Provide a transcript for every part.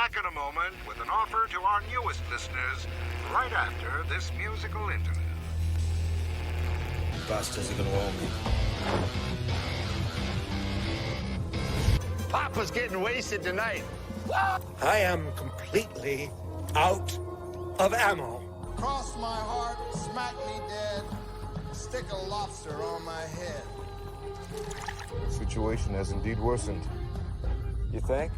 back in a moment with an offer to our newest listeners right after this musical interlude. Bastards are gonna own me. Papa's getting wasted tonight. I am completely out of ammo. Cross my heart, smack me dead, stick a lobster on my head. The situation has indeed worsened. You think?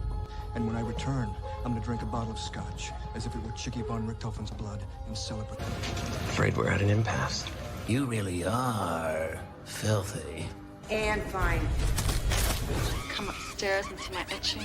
And when I return, I'm gonna drink a bottle of scotch, as if it were Chicky von Richthofen's blood, and celebrate. Afraid we're at an impasse. You really are filthy. And fine. Come upstairs and see my etching.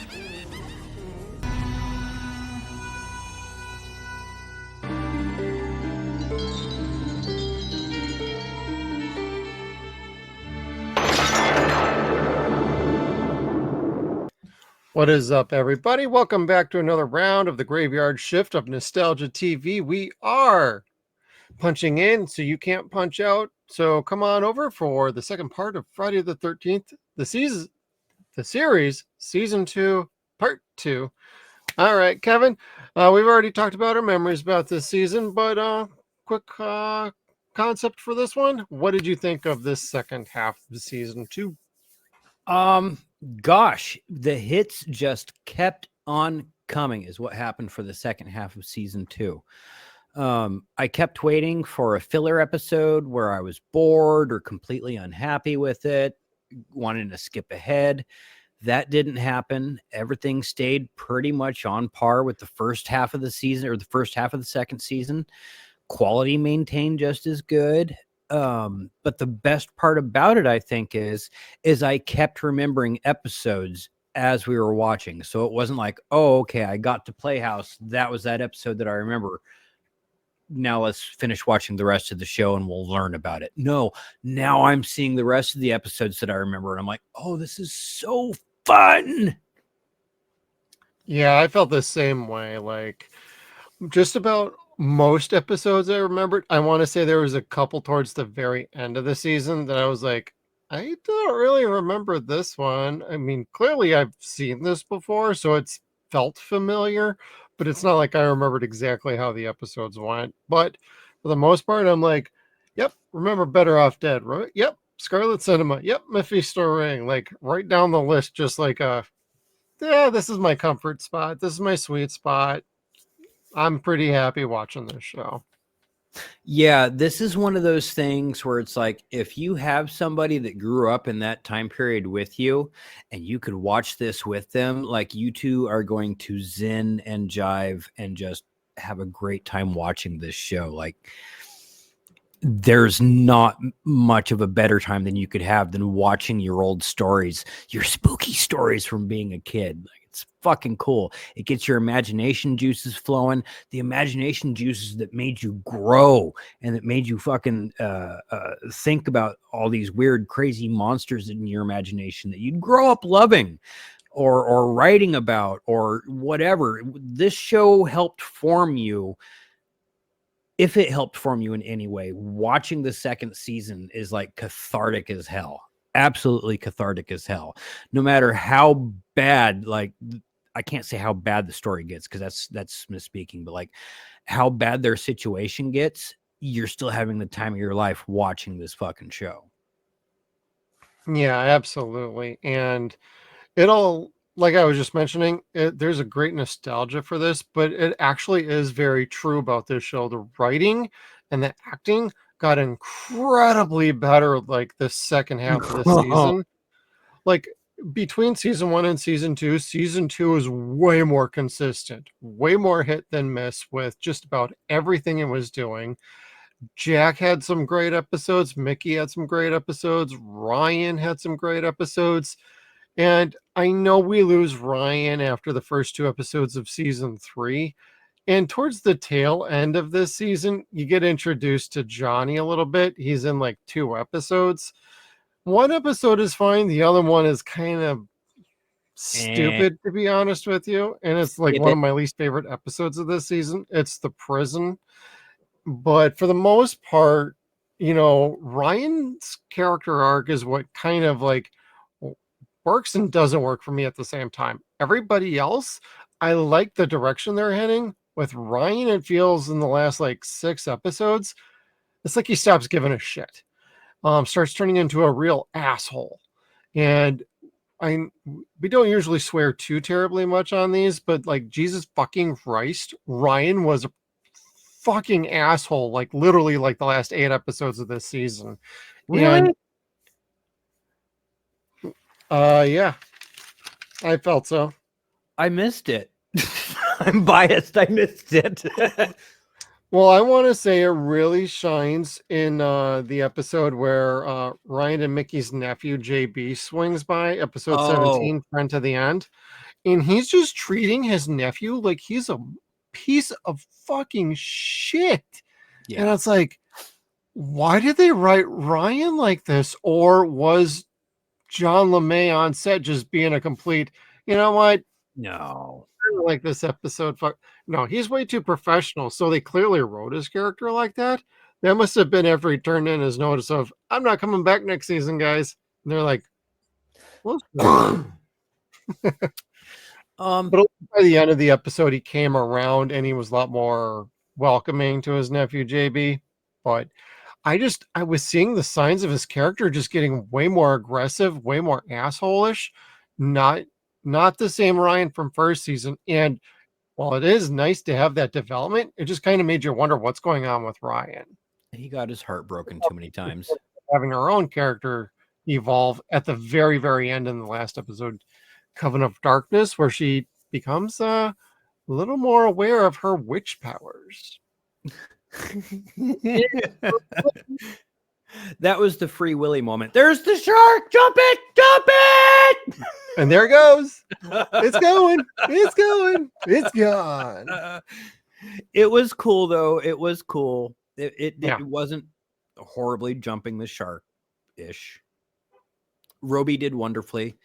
What is up, everybody? Welcome back to another round of the Graveyard Shift of Nostalgia TV. We are punching in so you can't punch out. So come on over for the second part of Friday the 13th, the series, season 2, part 2. All right, Kevin, we've already talked about our memories about this season, but quick concept for this one. What did you think of this second half of season 2? Gosh, the hits just kept on coming is what happened for the second half of season 2. I kept waiting for a filler episode where I was bored or completely unhappy with it, wanting to skip ahead. That didn't happen. Everything stayed pretty much on par with the first half of the season, or the first half of the second season. Quality maintained just as good. But the best part about it, I think, is I kept remembering episodes as we were watching. So it wasn't like, oh, okay, I got to Playhouse. That was that episode that I remember. Now let's finish watching the rest of the show and we'll learn about it. No, now I'm seeing the rest of the episodes that I remember. And I'm like, oh, this is so fun. Yeah, I felt the same way. Like, just about most episodes I remembered. I want to say there was a couple towards the very end of the season that I was like, I don't really remember this one. I mean, clearly I've seen this before, so it's felt familiar, but it's not like I remembered exactly how the episodes went. But for the most part, I'm like, yep, remember Better Off Dead, right? Yep, Scarlet Cinema. Yep, Mephisto Ring. Like, right down the list, just like yeah, this is my comfort spot. This is my sweet spot. I'm pretty happy watching this show. Yeah, this is one of those things where it's like, if you have somebody that grew up in that time period with you and you could watch this with them, like, you two are going to zen and jive and just have a great time watching this show. Like, there's not much of a better time than you could have than watching your old stories, your spooky stories from being a kid. Like, it's fucking cool. It gets your imagination juices flowing, the imagination juices that made you grow and that made you fucking think about all these weird, crazy monsters in your imagination that you'd grow up loving or writing about or whatever. This show helped form you. If it helped form you in any way, watching the second season is like cathartic as hell. Absolutely cathartic as hell. No matter how bad, like, I can't say how bad the story gets because that's misspeaking, but like how bad their situation gets, you're still having the time of your life watching this fucking show. Yeah, absolutely. And it'll, like I was just mentioning, there's a great nostalgia for this, but it actually is very true about this show. The writing and the acting got incredibly better like the second half of the season. Like, between season 1 and season 2 is way more consistent, way more hit than miss with just about everything it was doing. Jack had some great episodes, Mickey had some great episodes, Ryan had some great episodes. And I know we lose Ryan after the first 2 episodes of season 3. And towards the tail end of this season, you get introduced to Johnny a little bit. He's in like 2 episodes. One episode is fine. The other one is kind of stupid, to be honest with you. And it's like one of my least favorite episodes of this season. It's the prison. But for the most part, you know, Ryan's character arc is what kind of like works and doesn't work for me at the same time. Everybody else, I like the direction they're heading. With Ryan, it feels in the last like 6 episodes, it's like he stops giving a shit. Starts turning into a real asshole. And we don't usually swear too terribly much on these, but like Jesus fucking Christ, Ryan was a fucking asshole, like literally like the last 8 episodes of this season. Really? And yeah, I felt so. I missed it. I'm biased. I missed it. Well, I want to say it really shines in the episode where Ryan and Mickey's nephew JB swings by, episode 17, Friend to the End. And he's just treating his nephew like he's a piece of fucking shit. Yeah. And it's like, why did they write Ryan like this? Or was John LeMay on set just being a complete, you know what? No. I don't like this episode. Fuck. No, he's way too professional. So they clearly wrote his character like that. That must have been after he turned in his notice of, I'm not coming back next season, guys. And they're like, well, but by the end of the episode, he came around and he was a lot more welcoming to his nephew JB. But I was seeing the signs of his character just getting way more aggressive, way more asshole-ish. Not the same Ryan from first season. And while it is nice to have that development, it just kind of made you wonder what's going on with Ryan. He got his heart broken too many times. Having our own character evolve at the very, very end in the last episode, Coven of Darkness, where she becomes a little more aware of her witch powers. That was the Free Willy moment. There's the shark! Jump it! Jump it! And there it goes. It's going. It's going. It's gone. It was cool, though. It was cool. It wasn't horribly jumping the shark-ish. Roby did wonderfully.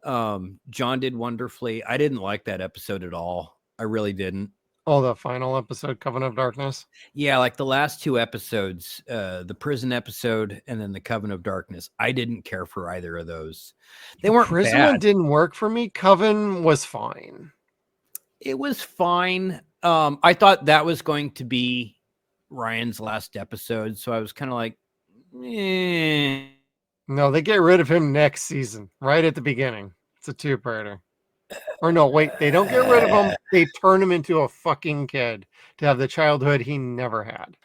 John did wonderfully. I didn't like that episode at all. I really didn't. Oh, the final episode, Coven of Darkness? Yeah, like the last 2 episodes, the prison episode and then the Coven of Darkness. I didn't care for either of those. They weren't Prison bad. one didn't work for me. Coven was fine. It was fine. I thought that was going to be Ryan's last episode, so I was kind of like, eh. No, they get rid of him next season, right at the beginning. It's a 2-parter. Or no, wait, they don't get rid of him. They turn him into a fucking kid to have the childhood he never had.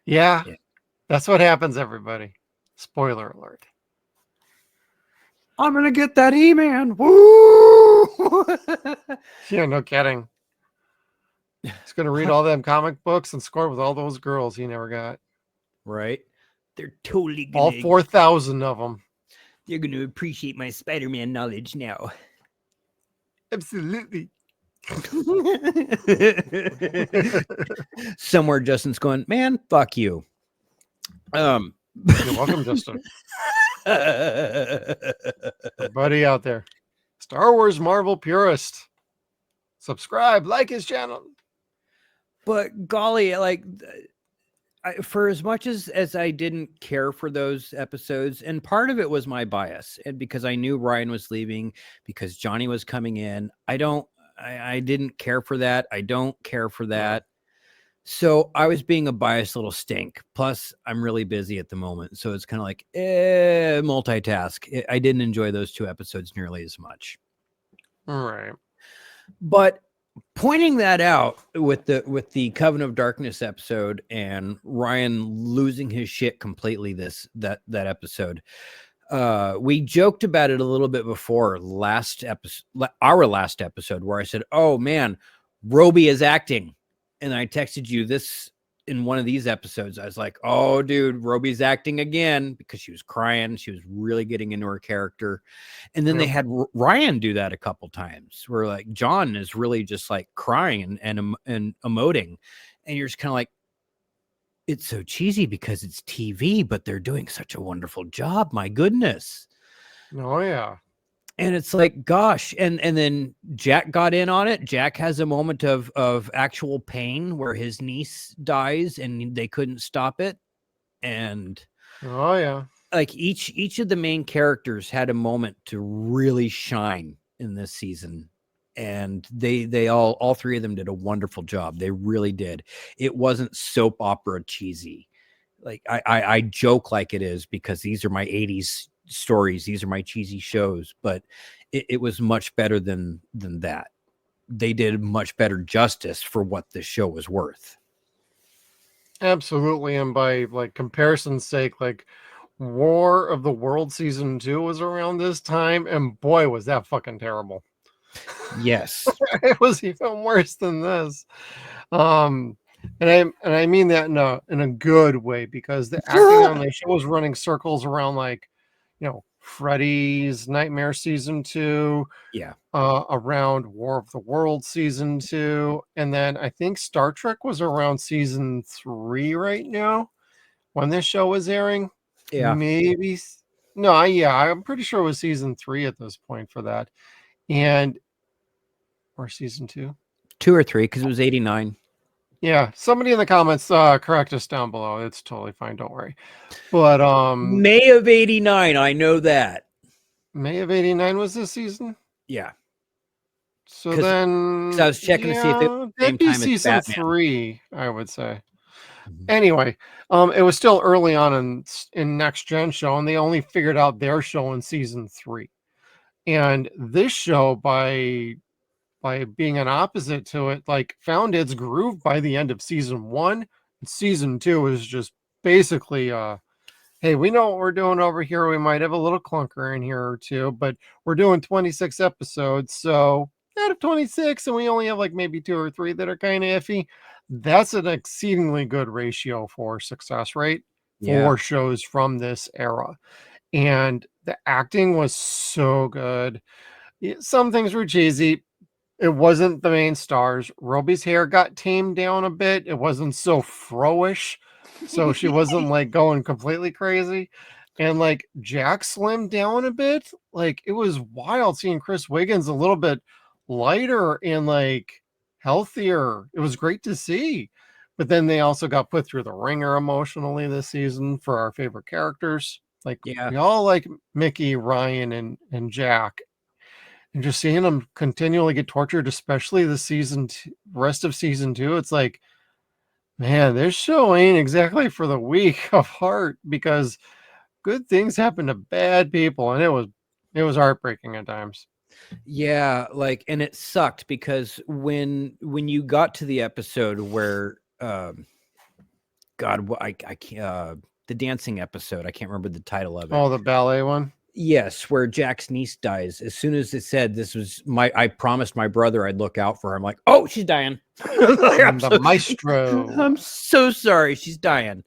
Yeah. That's what happens, everybody. Spoiler alert. I'm going to get that He-Man. Woo! Yeah, no kidding. He's going to read all them comic books and score with all those girls he never got. Right? They're totally gonna, all 4,000 of them. They're going to appreciate my Spider-Man knowledge now. Absolutely. Somewhere Justin's going, man, fuck you. You're welcome, Justin. Everybody out there. Star Wars Marvel purist. Subscribe, like his channel. But golly, like, for as much as I didn't care for those episodes, and part of it was my bias, and because I knew Ryan was leaving, because Johnny was coming in, I didn't care for that. I don't care for that. So I was being a biased little stink. Plus, I'm really busy at the moment, so it's kind of like multitask. I didn't enjoy those 2 episodes nearly as much. All right, but pointing that out with the Coven of Darkness episode and Ryan losing his shit completely that episode, we joked about it a little bit before our last episode, where I said, oh man, Roby is acting, and I texted you this in one of these episodes. I was like, oh dude, Roby's acting again, because she was crying. She was really getting into her character. And then they had Ryan do that a couple times, where like John is really just like crying and emoting. And you're just kind of like, it's so cheesy because it's TV, but they're doing such a wonderful job. My goodness. Oh yeah. And it's like, gosh, and then Jack got in on it. Jack has a moment of actual pain where his niece dies and they couldn't stop it. And oh yeah, like each of the main characters had a moment to really shine in this season. and they all three of them did a wonderful job. They really did. It wasn't soap opera cheesy. Like I joke like it is because these are my 80s stories. These are my cheesy shows, but it was much better than that. They did much better justice for what this show was worth. Absolutely. And by like comparison's sake, like War of the World season 2 was around this time, and boy, was that fucking terrible. Yes. It was even worse than this. And I mean that in a good way, because the acting on the show was running circles around, like, you know, Freddy's Nightmare season 2, Yeah. around War of the World season 2, and then I think Star Trek was around season 3 right now when this show was airing. Yeah. Maybe no, yeah, I'm pretty sure it was season 3 at this point for that. And or season 2. 2 or 3, because it was 89. Yeah, somebody in the comments correct us down below. It's totally fine, don't worry. But May of 89, I know that. May of 89 was this season? Yeah. So then I was checking to see if it was the same that'd be time as season Batman. 3, I would say. Anyway, it was still early on in Next Gen show, and they only figured out their show in season 3. And this show, by being an opposite to it, like, found its groove by the end of season 1. And season 2 is just basically hey, we know what we're doing over here. We might have a little clunker in here or two, but we're doing 26 episodes. So out of 26, and we only have like maybe 2 or 3 that are kind of iffy, that's an exceedingly good ratio for success rate for shows from this era. And the acting was so good. Some things were cheesy. It wasn't the main stars. Roby's hair got tamed down a bit. It wasn't so fro-ish, so she wasn't like going completely crazy. And like Jack slimmed down a bit. Like, it was wild seeing Chris Wiggins a little bit lighter and like healthier. It was great to see. But then they also got put through the ringer emotionally this season for our favorite characters. Like, we all like Mickey, Ryan, and Jack. And just seeing them continually get tortured, especially the rest of season 2, it's like, man, this show ain't exactly for the weak of heart, because good things happen to bad people, and it was heartbreaking at times. Yeah, like, and it sucked because when you got to the episode where God, I can't the dancing episode, I can't remember the title of it. Oh, the ballet one? Yes, where Jack's niece dies. As soon as it said this was I promised my brother I'd look out for her, I'm like, oh, she's dying. The maestro. I'm so sorry, she's dying.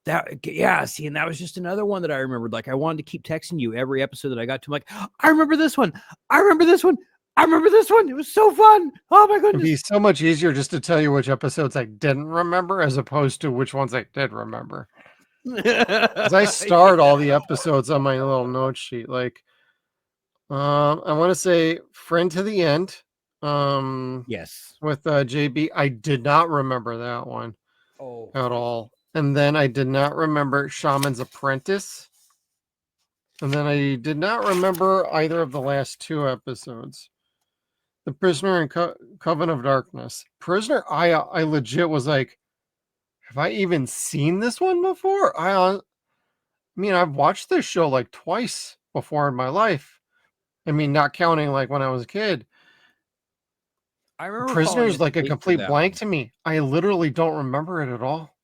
See, and that was just another one that I remembered. Like, I wanted to keep texting you every episode that I got to. I'm like, I remember this one. I remember this one. I remember this one. It was so fun. Oh my goodness. It'd be so much easier just to tell you which episodes I didn't remember as opposed to which ones I did remember. Because I starred all the episodes on my little note sheet. Like, I want to say Friend to the End. Yes. With JB. I did not remember that one at all. And then I did not remember Shaman's Apprentice. And then I did not remember either of the last 2 episodes. The Prisoner and Coven of Darkness. Prisoner, I legit was like, have I even seen this one before? I mean, I've watched this show like twice before in my life. I mean, not counting like when I was a kid. I remember Prisoner's like a complete blank to me. I literally don't remember it at all.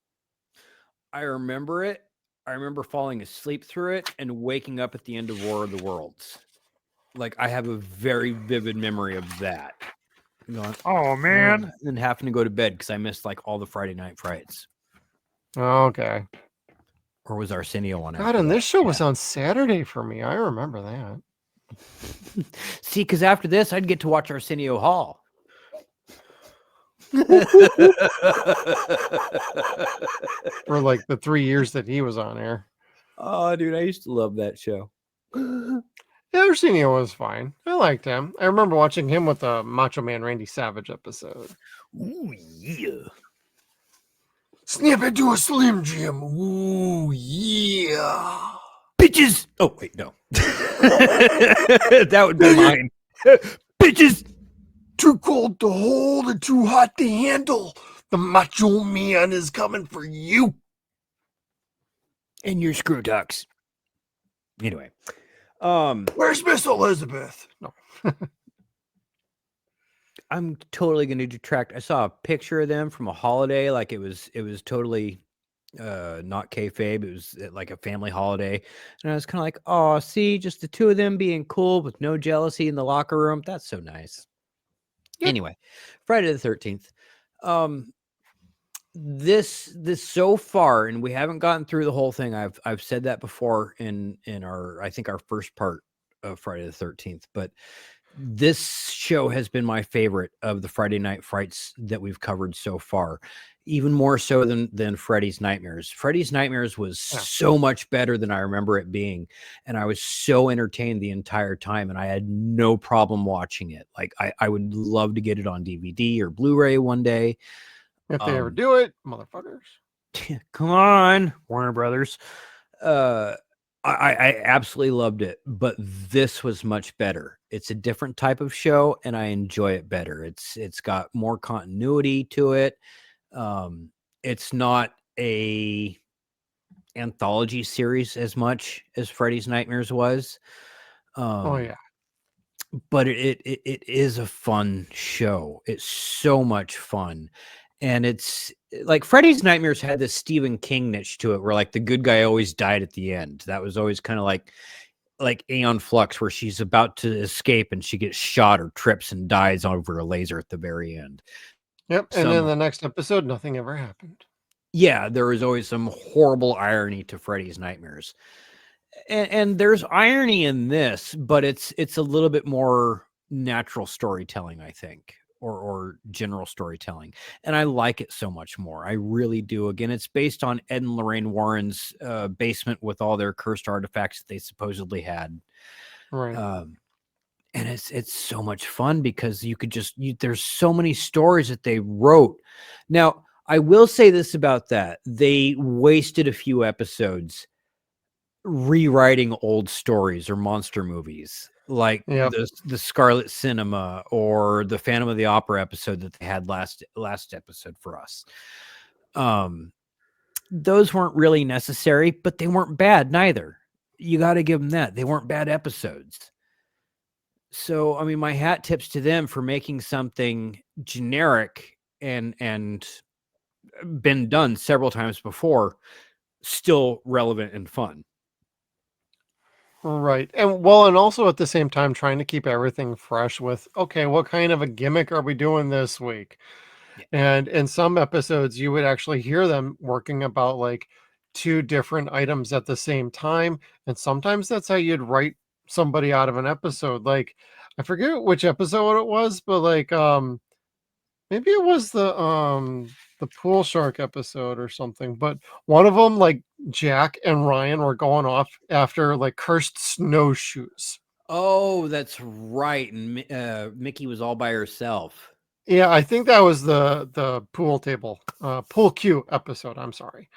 I remember it. I remember falling asleep through it and waking up at the end of War of the Worlds. Like, I have a very vivid memory of that. Going, oh man, and then having to go to bed because I missed like all the Friday night frights. Okay. Or was Arsenio on it? God, and this show was on Saturday for me. I remember that. See, because after this, I'd get to watch Arsenio Hall. For like the 3 years that he was on air. Oh, dude, I used to love that show. Arsenio was fine. I liked him. I remember watching him with the Macho Man Randy Savage episode. Ooh, yeah. Snap into a Slim Jim. Ooh, yeah. Bitches. Oh, wait, no. That would be mine. Bitches. Too cold to hold and too hot to handle. The Macho Man is coming for you. And your screw ducks. Anyway. Where's Miss Elizabeth? No. I'm totally going to detract. I saw a picture of them from a holiday. Like it was totally not kayfabe. It was like a family holiday. And I was kind of like, oh, see, just the two of them being cool with no jealousy in the locker room. That's so nice. Yep. Anyway, Friday the 13th. This so far, and we haven't gotten through the whole thing. I've said that before in our, I think our first part of Friday the 13th, but this show has been my favorite of the Friday Night Frights that we've covered so far, even more so than Freddy's Nightmares. Freddy's Nightmares was so much better than I remember it being, and I was so entertained the entire time, and I had no problem watching it. Like I would love to get it on DVD or Blu-ray one day. If they ever do it, motherfuckers. Come on, Warner Brothers. I absolutely loved it, but this was much better. It's a different type of show, and I enjoy it better. It's got more continuity to it. It's not a anthology series as much as Freddy's Nightmares was. Oh yeah. But it is a fun show. It's so much fun. And it's like Freddy's Nightmares had this Stephen King niche to it where like the good guy always died at the end. That was always kind of like Aeon Flux, where she's about to escape and she gets shot or trips and dies over a laser at the very end. Yep. And then the next episode, nothing ever happened. Yeah, there was always some horrible irony to Freddy's Nightmares. And there's irony in this, but it's a little bit more natural storytelling, I think. Or general storytelling. And I like it so much more. I really do. Again, it's based on Ed and Lorraine Warren's basement with all their cursed artifacts that they supposedly had. Right. And it's so much fun because you could there's so many stories that they wrote. Now, I will say this about that. They wasted a few episodes rewriting old stories or monster movies. Like the Scarlet Cinema or the Phantom of the Opera episode that they had last episode for us. Those weren't really necessary, but they weren't bad neither. You got to give them that. They weren't bad episodes. So, I mean, my hat tips to them for making something generic and been done several times before, still relevant and fun. Right. And also at the same time, trying to keep everything fresh with, okay, what kind of a gimmick are we doing this week? Yeah. And in some episodes, you would actually hear them working about like two different items at the same time. And sometimes that's how you'd write somebody out of an episode. Like, I forget which episode it was, but like, maybe it was the pool shark episode or something, but one of them, like Jack and Ryan, were going off after like cursed snowshoes. Oh, that's right. And Mickey was all by herself. Yeah, I think that was the pool table, pool cue episode. I'm sorry.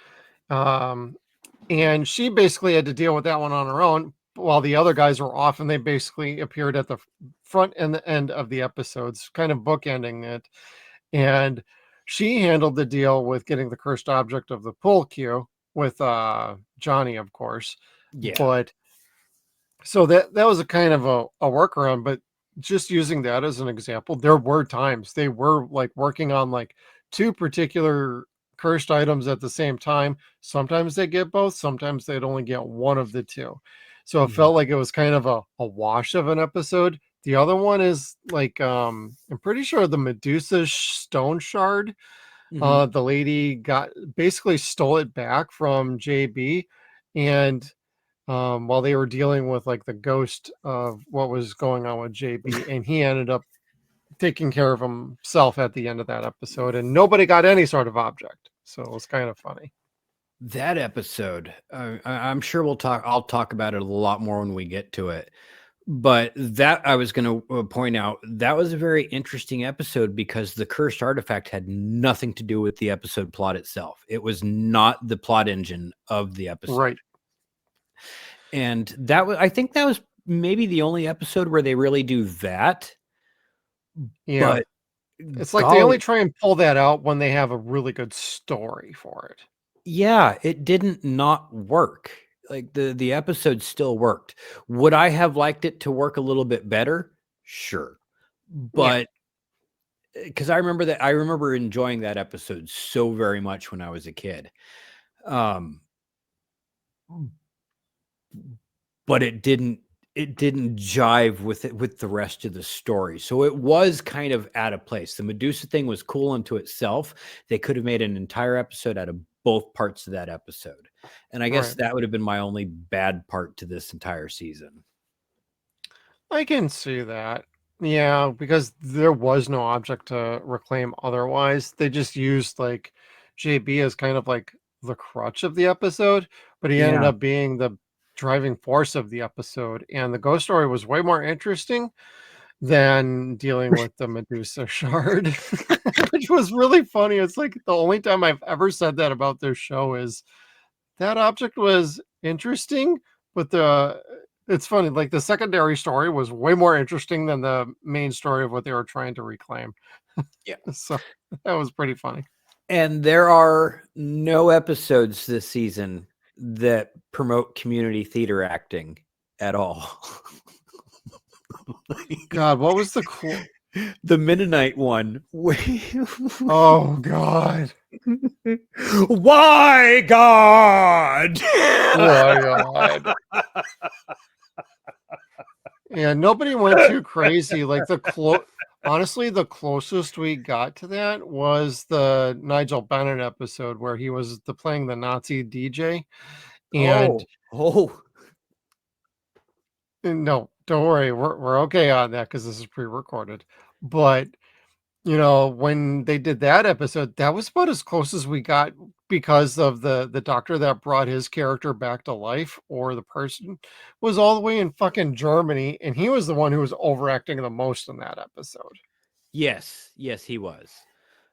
And she basically had to deal with that one on her own while the other guys were off, and they basically appeared at the front and the end of the episodes, kind of bookending it. And she handled the deal with getting the cursed object of the pool cue with Johnny, of course. Yeah. But so that was a kind of a workaround, but just using that as an example, there were times they were like working on like two particular cursed items at the same time. Sometimes they get both, sometimes they'd only get one of the two. So it felt like it was kind of a wash of an episode. The other one is like, I'm pretty sure the Medusa stone shard, the lady basically stole it back from JB. And while they were dealing with like the ghost of what was going on with JB, and he ended up taking care of himself at the end of that episode, and nobody got any sort of object. So it was kind of funny. That episode, I'm sure I'll talk about it a lot more when we get to it. But that I was going to point out, that was a very interesting episode because the cursed artifact had nothing to do with the episode plot itself. It was not the plot engine of the episode. Right. And I think that was maybe the only episode where they really do that. Yeah. But It's like they only golly, try and pull that out when they have a really good story for it. yeah, it didn't not work. Like the episode still worked. Would I have liked it to work a little bit better? Sure. Yeah. But because I remember enjoying that episode so very much when I was a kid. Um, but it didn't jive with it with the rest of the story. So it was kind of out of place. The Medusa thing was cool unto itself. They could have made an entire episode out of both parts of that episode. And I guess Right. that would have been my only bad part to this entire season. I can see that. Yeah, because there was no object to reclaim otherwise. They just used like JB as kind of like the crutch of the episode, but he ended Yeah. up being the driving force of the episode. And the ghost story was way more interesting than dealing with the Medusa shard, which was really funny. It's like the only time I've ever said that about this show is that object was interesting, but it's funny, like the secondary story was way more interesting than the main story of what they were trying to reclaim. Yeah. So that was pretty funny. And there are no episodes this season that promote community theater acting at all. God, what was the The Mennonite one. Oh God. Why God? Oh God. Yeah, nobody went too crazy. Like honestly, the closest we got to that was the Nigel Bennett episode where he was playing the Nazi DJ. And Oh. no, don't worry, we're okay on that because this is pre-recorded. But you know, when they did that episode, that was about as close as we got because of the doctor that brought his character back to life, or the person was all the way in fucking Germany, and he was the one who was overacting the most in that episode. Yes, he was.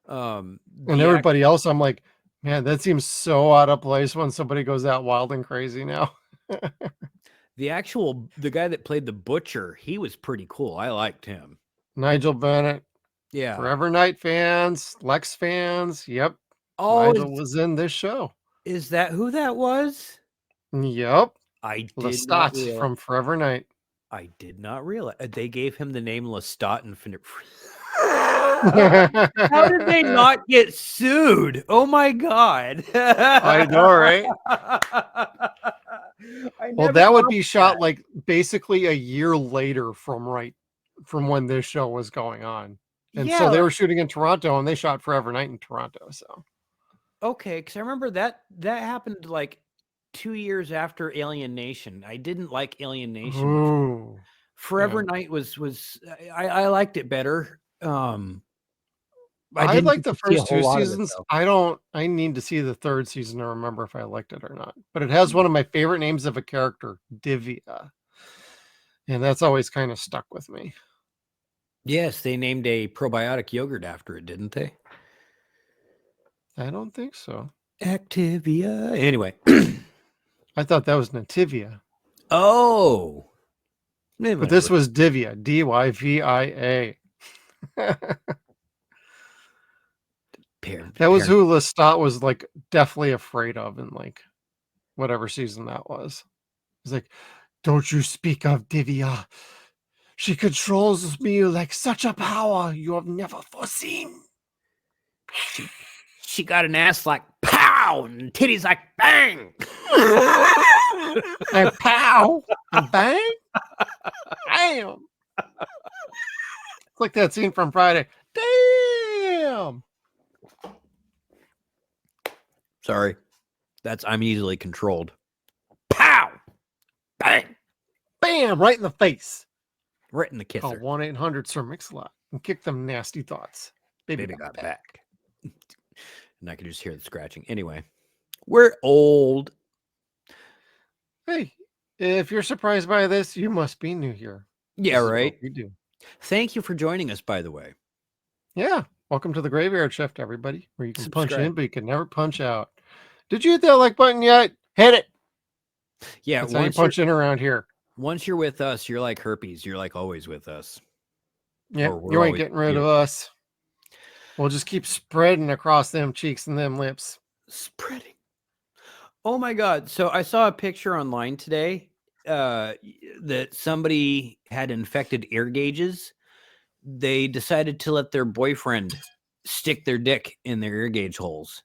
And everybody else, I'm like, man, that seems so out of place when somebody goes that wild and crazy now. The guy that played the butcher, he was pretty cool. I liked him. Nigel Bennett. Yeah. Forever Night fans, Lex fans. Yep. Oh, Nigel was in this show. Is that who that was? Yep. I did not Lestat realize. from Forever Night. I did not realize they gave him the name Lestat and How did they not get sued? Oh my God. I know, right? Well, that would be shot like basically a year later from when this show was going on. And so they were shooting in Toronto and they shot Forever Night in Toronto. So okay, because I remember that happened like 2 years after Alien Nation. I didn't like Alien Nation. ooh, Forever yeah. Night was I liked it better. I didn't like the get to see a first whole two lot of it, seasons. though. I need to see the third season to remember if I liked it or not. But it has one of my favorite names of a character, Divya. And that's always kind of stuck with me. Yes, they named a probiotic yogurt after it, didn't they? I don't think so. Activia. Anyway. I thought that was Nativia. Oh. But this was Divya, Dyvia. That was who Lestat was like definitely afraid of in like whatever season that was. He's like, don't you speak of Divya. She controls me like such a power you have never foreseen. She got an ass like pow and titties like bang. And pow and bang. Damn. It's like that scene from Friday. Damn. Sorry. I'm easily controlled. Pow! Bang! Bam! Right in the face. Right in the kisser. Call 1-800-SIR Mix-a-Lot and kick them nasty thoughts. Baby got back. And I could just hear the scratching. Anyway, we're old. Hey, if you're surprised by this, you must be new here. Yeah, right. We do. Thank you for joining us, by the way. Yeah. Welcome to the Graveyard Shift, everybody, where you can punch Subscribe. in, but you can never punch out. Did you hit that like button yet? Hit it. Yeah. That's how you punch in around here. Once you're with us, you're like herpes. You're like always with us. Yeah, Or we're you ain't always getting rid here. of us. We'll just keep spreading across them cheeks and them lips. Spreading. Oh my God. So I saw a picture online today that somebody had infected ear gauges. They decided to let their boyfriend stick their dick in their ear gauge holes.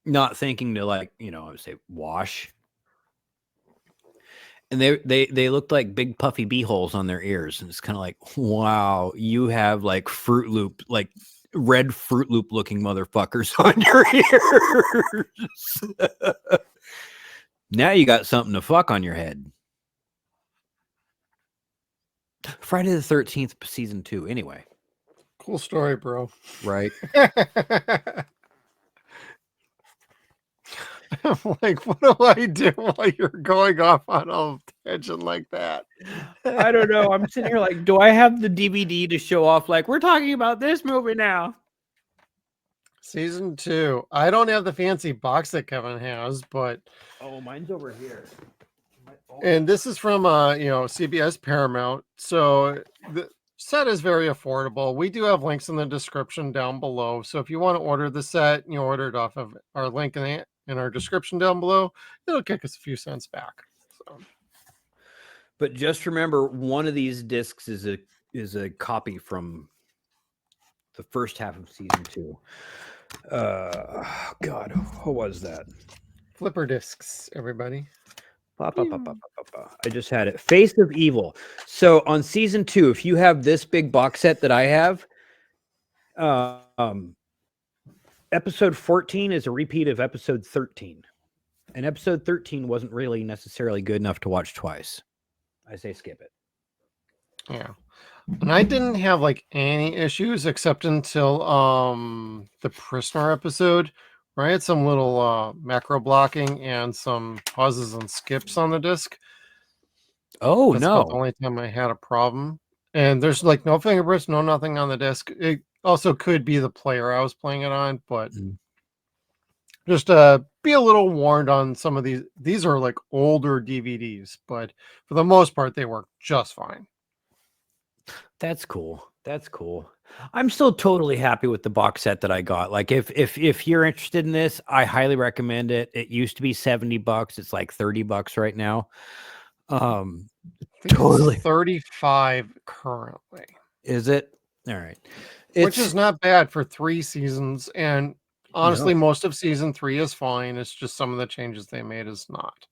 Not thinking to, like, I would say wash. And they looked like big puffy bee holes on their ears. And it's kind of like, wow, you have like Fruit Loop, like red Fruit Loop looking motherfuckers on your ears. Now you got something to fuck on your head. Friday the 13th, season 2. Anyway. Cool story, bro. Right. I'm like, what do I do while you're going off on a tangent like that? I don't know. I'm sitting here like, do I have the DVD to show off? Like, we're talking about this movie now. Season 2. I don't have the fancy box that Kevin has, but Oh, mine's over here. and this is from CBS Paramount. So the set is very affordable. We do have links in the description down below. So if you want to order the set, you order it off of our link in our description down below. It'll kick us a few cents back. So. But just remember, one of these discs is a copy from the first half of season 2. God, what was that? Flipper discs, everybody. I just had it. Face of Evil. So on season 2, if you have this big box set that I have, episode 14 is a repeat of episode 13. And episode 13 wasn't really necessarily good enough to watch twice. I say skip it. Yeah. And I didn't have like any issues except until the Prisoner episode, where I had some little macro blocking and some pauses and skips on the disc. Oh, That's about the only time I had a problem. And there's like no fingerprints, no nothing on the disc. It also could be the player I was playing it on, but just be a little warned on some of these. These are like older DVDs, but for the most part, they work just fine. That's cool. That's cool. I'm still totally happy with the box set that I got. Like if you're interested in this, I highly recommend it. It used to be $70. It's like $30 right now. Totally 35 currently. Is it? All right. Which is not bad for 3 seasons. And honestly, most of season 3 is fine. It's just some of the changes they made is not.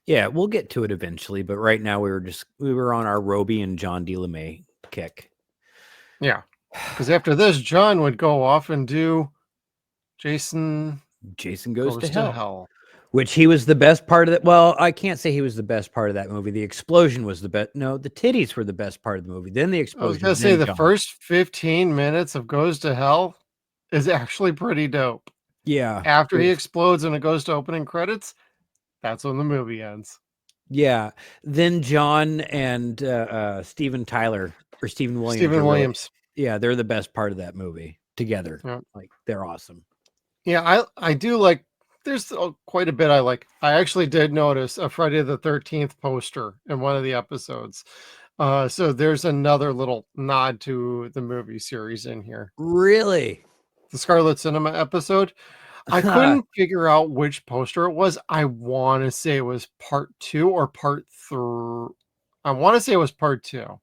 Yeah, we'll get to it eventually. But right now we were on our Roby and John DeLeMay kick. Yeah. Because after this, John would go off and do Jason Goes to Hell. Which he was the best part of that. Well, I can't say he was the best part of that movie. The explosion was the best. No, the titties were the best part of the movie. Then the explosion. I was going to say the first 15 minutes of Goes to Hell is actually pretty dope. Yeah. After he explodes and it goes to opening credits, that's when the movie ends. Yeah. Then John and Steven Williams. Really, yeah, they're the best part of that movie together. Yeah. Like, they're awesome. Yeah, I do like. There's quite a bit I like. I actually did notice a Friday the 13th poster in one of the episodes. So there's another little nod to the movie series in here. Really? The Scarlet Cinema episode. I couldn't figure out which poster it was. I want to say it was part 2 or part 3. I want to say it was part 2.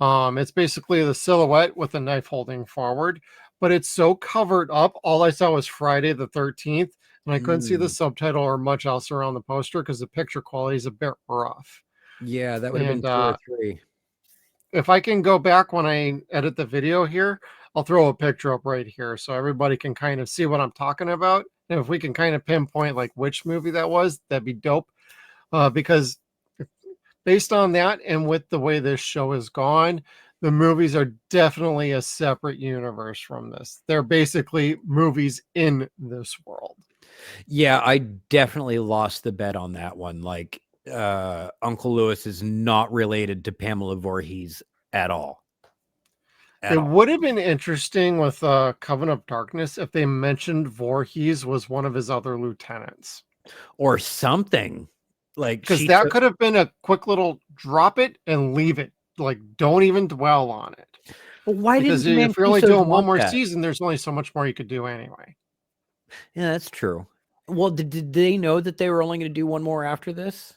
It's basically the silhouette with a knife holding forward, but it's so covered up. All I saw was Friday the 13th. And I couldn't see the subtitle or much else around the poster because the picture quality is a bit rough. Yeah, that would have been 2 or 3. If I can go back when I edit the video here, I'll throw a picture up right here so everybody can kind of see what I'm talking about. And if we can kind of pinpoint like which movie that was, that'd be dope. Because based on that and with the way this show is gone, the movies are definitely a separate universe from this. They're basically movies in this world. Yeah, I definitely lost the bet on that one. Like, Uncle Lewis is not related to Pamela Voorhees at all. Would have been interesting with Coven of Darkness if they mentioned Voorhees was one of his other lieutenants. Or something. Like, because that could have been a quick little drop it and leave it. like, don't even dwell on it. Well, why Because didn't if you're only Mancusos doing one want more that? season, there's only so much more you could do anyway. Yeah, that's true. Well, did they know that they were only going to do one more after this?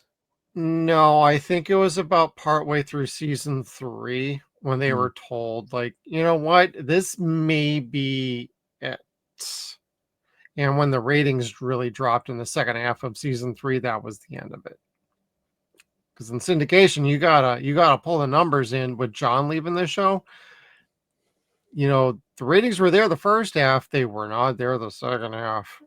No, I think it was about partway through season 3 when they Hmm. were told, like, you know what, this may be it. And when the ratings really dropped in the second half of season 3, that was the end of it. Because in syndication, you gotta pull the numbers in with John leaving the show. You know, the ratings were there the first half, they were not there the second half.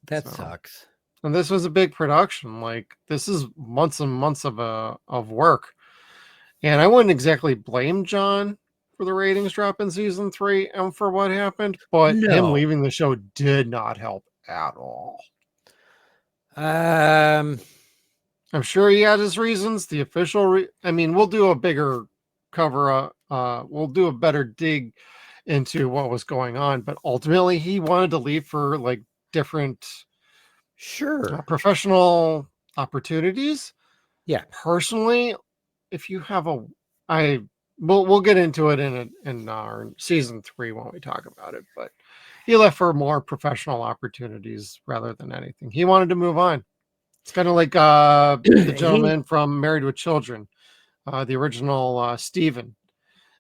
That So, sucks. and this was a big production. Like, this is months and months of work. And I wouldn't exactly blame John for the ratings drop in season 3 and for what happened, but him No. leaving the show did not help at all. Um, I'm sure he had his reasons. The official, I mean, we'll do a bigger cover. We'll do a better dig into what was going on. But ultimately, he wanted to leave for like different sure. professional opportunities. Yeah. Personally, if you have we'll get into it in our season 3 when we talk about it. But he left for more professional opportunities rather than anything. He wanted to move on. It's kind of like the gentleman from Married with Children, the original Steven.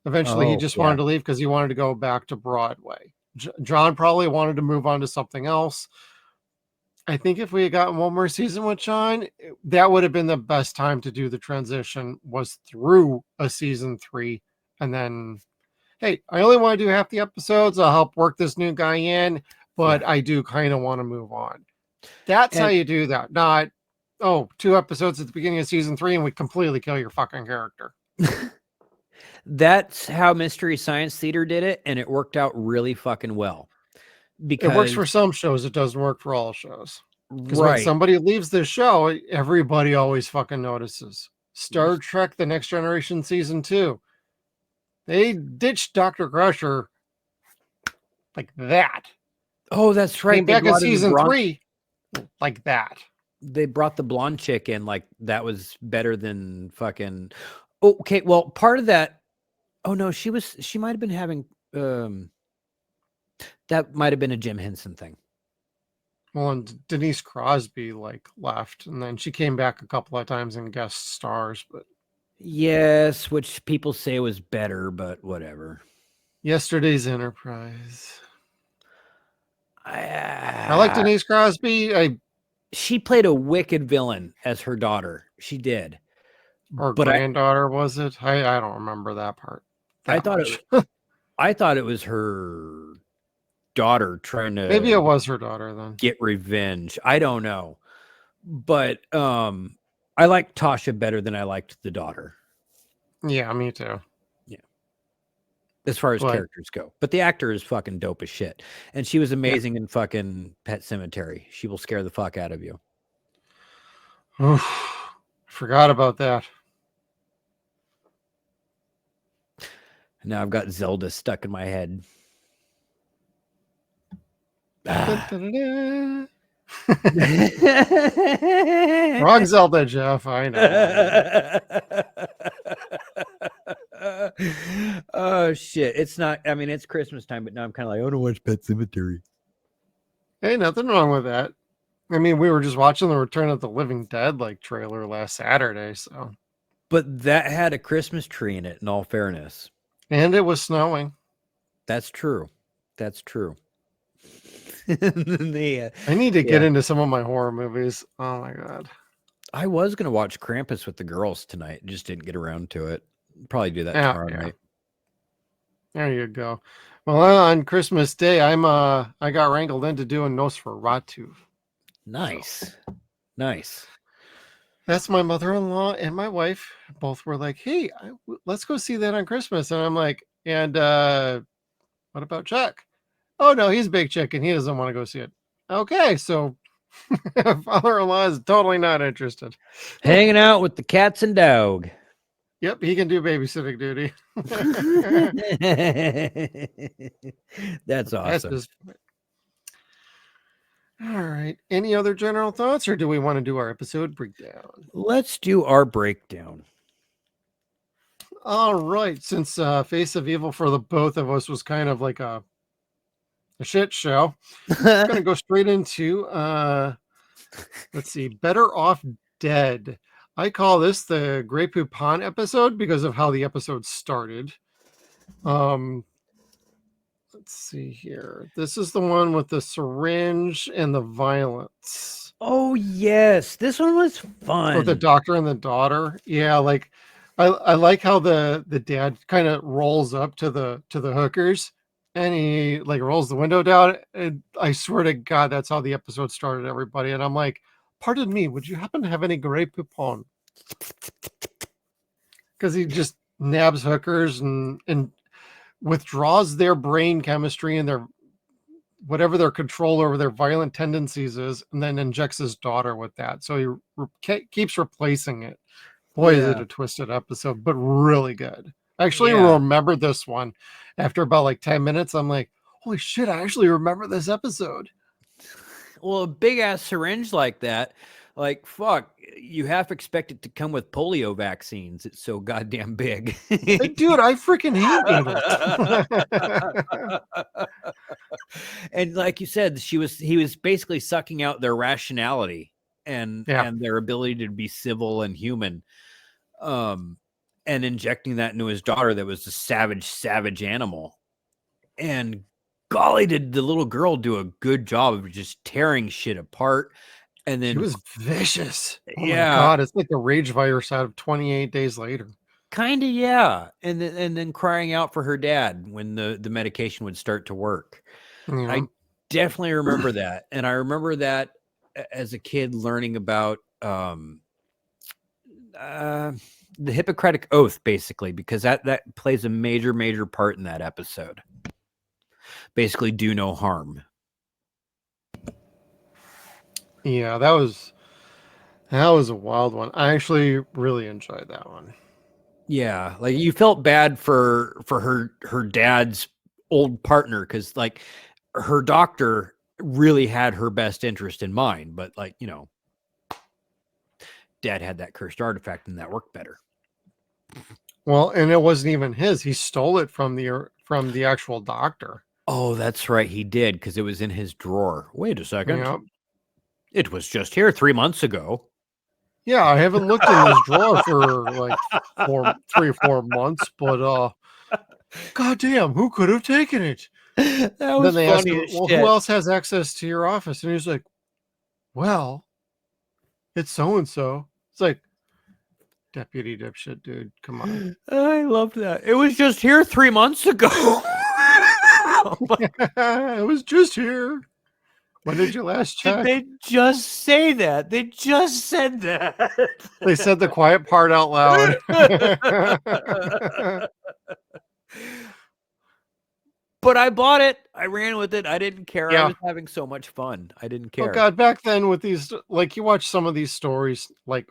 Eventually, he just wanted to leave because he wanted to go back to Broadway. John probably wanted to move on to something else. I think if we had gotten one more season with John, that would have been the best time to do the transition, was through a season 3. And then, hey, I only want to do half the episodes. I'll help work this new guy in, but I do kind of want to move on. That's how you do that. Not, 2 episodes at the beginning of season 3 and we completely kill your fucking character. That's how Mystery Science Theater did it, and it worked out really fucking well. Because it works for some shows, it doesn't work for all shows. Because when right. somebody leaves the show, everybody always fucking notices. Star Trek: The Next Generation season 2, they ditched Dr. Crusher like that. Oh, that's right. Came back in season 3 like that. They brought the blonde chick in like that was better than fucking. Okay, well, part of that. Oh no, she might have been having. That might have been a Jim Henson thing. Well, and Denise Crosby like left, and then she came back a couple of times in guest stars, but yes, which people say was better, but whatever. Yesterday's Enterprise. I like Denise Crosby. She played a wicked villain as her daughter. She did. Or granddaughter, was it? I don't remember that part. I thought it was her daughter trying to. Maybe it was her daughter then. Get revenge. I don't know, but I liked Tasha better than I liked the daughter. Yeah, me too. Yeah, as far as characters go, but the actor is fucking dope as shit, and she was amazing in fucking Pet Sematary. She will scare the fuck out of you. Forgot about that. Now I've got Zelda stuck in my head. Wrong Zelda, Jeff. I know. Oh shit! It's not. I mean, it's Christmas time, but now I'm kind of like, I want to watch Pet Sematary. Hey, nothing wrong with that. I mean, we were just watching the Return of the Living Dead like trailer last Saturday, so. But that had a Christmas tree in it. In all fairness. And it was snowing. That's true. That's true. I need to get into some of my horror movies. Oh my god. I was gonna watch Krampus with the girls tonight. Just didn't get around to it. Probably do that tomorrow night. There you go. Well, on Christmas Day, I got wrangled into doing Nosferatu. Nice. Nice. That's my mother-in-law and my wife. Both were like, hey, let's go see that on Christmas. And I'm like, and what about Chuck? Oh, no, he's a big chicken. He doesn't want to go see it. Okay, so father-in-law is totally not interested. Hanging out with the cats and dog. Yep, he can do babysitting duty. That's awesome. All right. Any other general thoughts, or do we want to do our episode breakdown? Let's do our breakdown. All right. Since Face of Evil for the both of us was kind of like a shit show, I'm gonna go straight into let's see, Better Off Dead. I call this the Grey Poupon episode because of how the episode started. Let's see here. This is the one with the syringe and the violence. Oh yes, this one was fun. With the doctor and the daughter. Yeah, like I like how the dad kind of rolls up to the hookers and he like rolls the window down. And I swear to God, that's how the episode started, everybody. And I'm like, pardon me, would you happen to have any Grey Poupon? Because he just nabs hookers and withdraws their brain chemistry and their whatever their control over their violent tendencies is, and then injects his daughter with that. So he keeps replacing it. Boy, is it a twisted episode, but really good. I actually remembered this one after about like 10 minutes. I'm like, holy shit, I actually remember this episode. Well, a big ass syringe like that, like fuck, you half expect it to come with polio vaccines. It's so goddamn big. Dude, I freaking hate needles. And like you said, he was basically sucking out their rationality and their ability to be civil and human. And injecting that into his daughter that was a savage animal. And golly, did the little girl do a good job of just tearing shit apart. And then she was vicious. Oh my God, it's like the rage virus out of 28 Days Later. Kind of, yeah. And then crying out for her dad when the medication would start to work. Yeah. I definitely remember that. And I remember that as a kid learning about the Hippocratic Oath, basically, because that plays a major part in that episode. Basically, do no harm. Yeah, that was a wild one. I actually really enjoyed that one. Yeah, like you felt bad for her dad's old partner because like her doctor really had her best interest in mind, but like, you know, dad had that cursed artifact and that worked better. Well, and it wasn't even his. He stole it from the actual doctor. Oh, that's right. He did because it was in his drawer. Wait a second. Yeah. It was just here 3 months ago. Yeah, I haven't looked in this drawer for like 3 or 4 months, but goddamn, who could have taken it? That was then they funny asked him, as well, shit. who else has access to your office? And he's like, well, it's so and so. It's like, deputy dipshit, dude. Come on. I loved that. It was just here 3 months ago. It was just here. When did you last check? Did they just say that? They just said that. They said the quiet part out loud. But I bought it. I ran with it. I didn't care. Yeah. I was having so much fun. I didn't care. Oh God, back then with these, like you watch some of these stories, like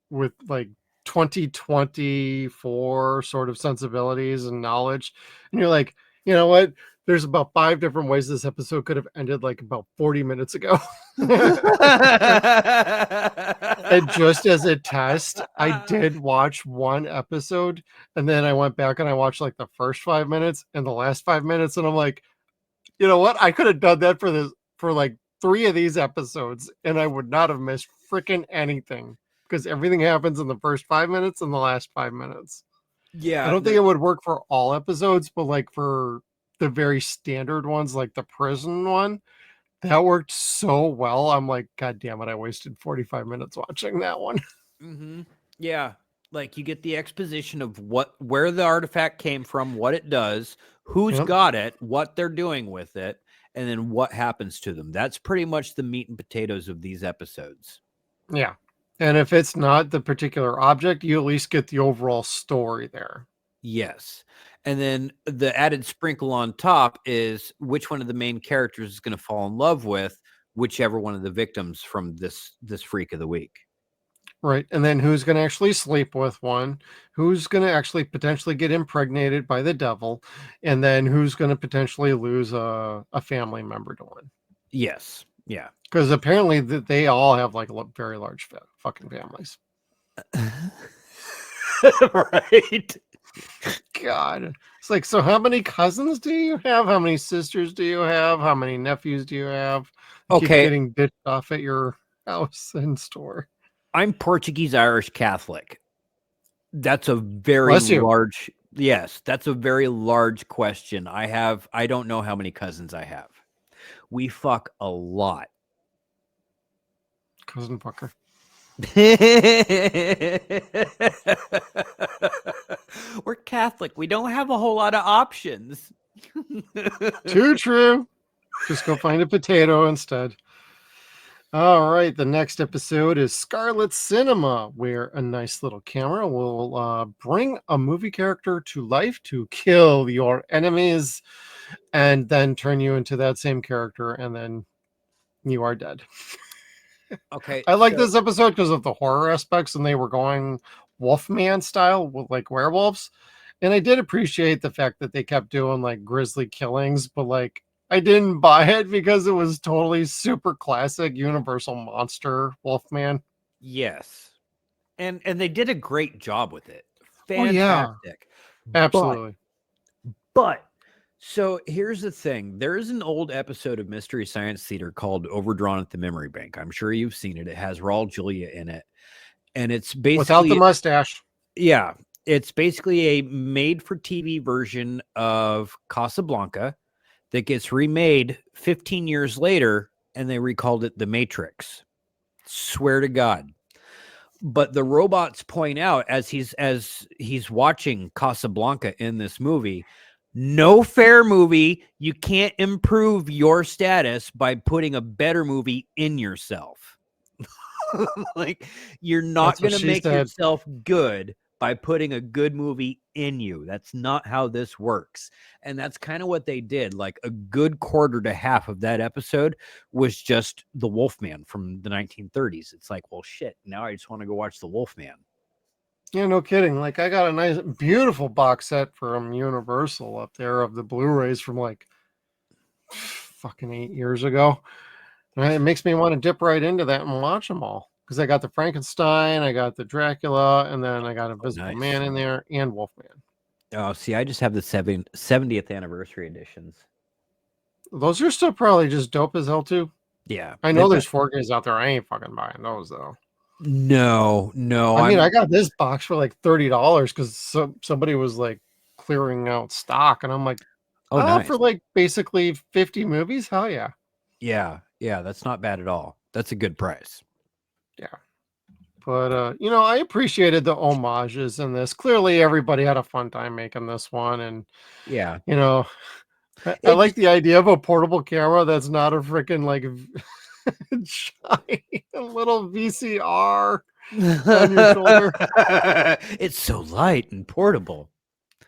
with like 2024 sort of sensibilities and knowledge, and you're like, you know what? There's about 5 different ways this episode could have ended like about 40 minutes ago. And just as a test, I did watch one episode and then I went back and I watched like the first 5 minutes and the last 5 minutes. And I'm like, you know what? I could have done that for like 3 of these episodes and I would not have missed freaking anything because everything happens in the first 5 minutes and the last 5 minutes. Yeah. I don't think it would work for all episodes, but like for the very standard ones, like the prison one, that worked so well. I'm like, God damn it, I wasted 45 minutes watching that one. Mm-hmm. Yeah. Like you get the exposition of where the artifact came from, what it does, who's got it, what they're doing with it, and then what happens to them. That's pretty much the meat and potatoes of these episodes. Yeah. And if it's not the particular object, you at least get the overall story there. Yes. And then the added sprinkle on top is which one of the main characters is going to fall in love with whichever one of the victims from this freak of the week. Right. And then who's going to actually sleep with one, who's going to actually potentially get impregnated by the devil, and then who's going to potentially lose a family member to one. Yes. Yeah. Because apparently they all have like very large fucking families. Right. God. It's like, so how many cousins do you have? How many sisters do you have? How many nephews do you have? You keep Okay, getting ditched off at your house and store. I'm Portuguese Irish Catholic. That's a very Bless you. large, yes, that's a very large question. I don't know how many cousins I have. We fuck a lot. Cousin fucker. We're Catholic. We don't have a whole lot of options. Too true. Just go find a potato instead. All right. The next episode is Scarlet Cinema, where a nice little camera will bring a movie character to life to kill your enemies and then turn you into that same character, and then you are dead. Okay. I like this episode because of the horror aspects, and they were going Wolfman style with like werewolves. And I did appreciate the fact that they kept doing like grisly killings, but like I didn't buy it because it was totally super classic Universal monster Wolfman. Yes. And they did a great job with it. Oh, yeah. Fantastic. Absolutely. But so here's the thing. There is an old episode of Mystery Science Theater called Overdrawn at the Memory Bank. I'm sure you've seen it. It has Raul Julia in it. And it's basically Without the mustache. Yeah. It's basically a made for TV version of Casablanca that gets remade 15 years later, and they recalled it The Matrix. Swear to God. But the robots point out as he's watching Casablanca in this movie, no fair movie. You can't improve your status by putting a better movie in yourself. Like, you're not going to make yourself good by putting a good movie in you. That's not how this works. And that's kind of what they did. Like, a good quarter to half of that episode was just the Wolfman from the 1930s. It's like, well, shit, now I just want to go watch the Wolfman. Yeah, no kidding. Like, I got a nice, beautiful box set from Universal up there of the Blu-rays from like fucking 8 years ago. And it makes me want to dip right into that and watch them all. Because I got the Frankenstein, I got the Dracula, and then I got Invisible Man in there and Wolfman. Oh, see, I just have the 70th anniversary editions. Those are still probably just dope as hell too. Yeah. I know there's 4Ks out there. I ain't fucking buying those though. No. I mean, I got this box for like $30 because somebody was like clearing out stock, and I'm like, oh, nice. For like basically 50 movies? Hell yeah. Yeah, that's not bad at all. That's a good price. Yeah. But I appreciated the homages in this. Clearly everybody had a fun time making this one, and yeah, I like the idea of a portable camera that's not a freaking like giant little VCR on your shoulder. It's so light and portable.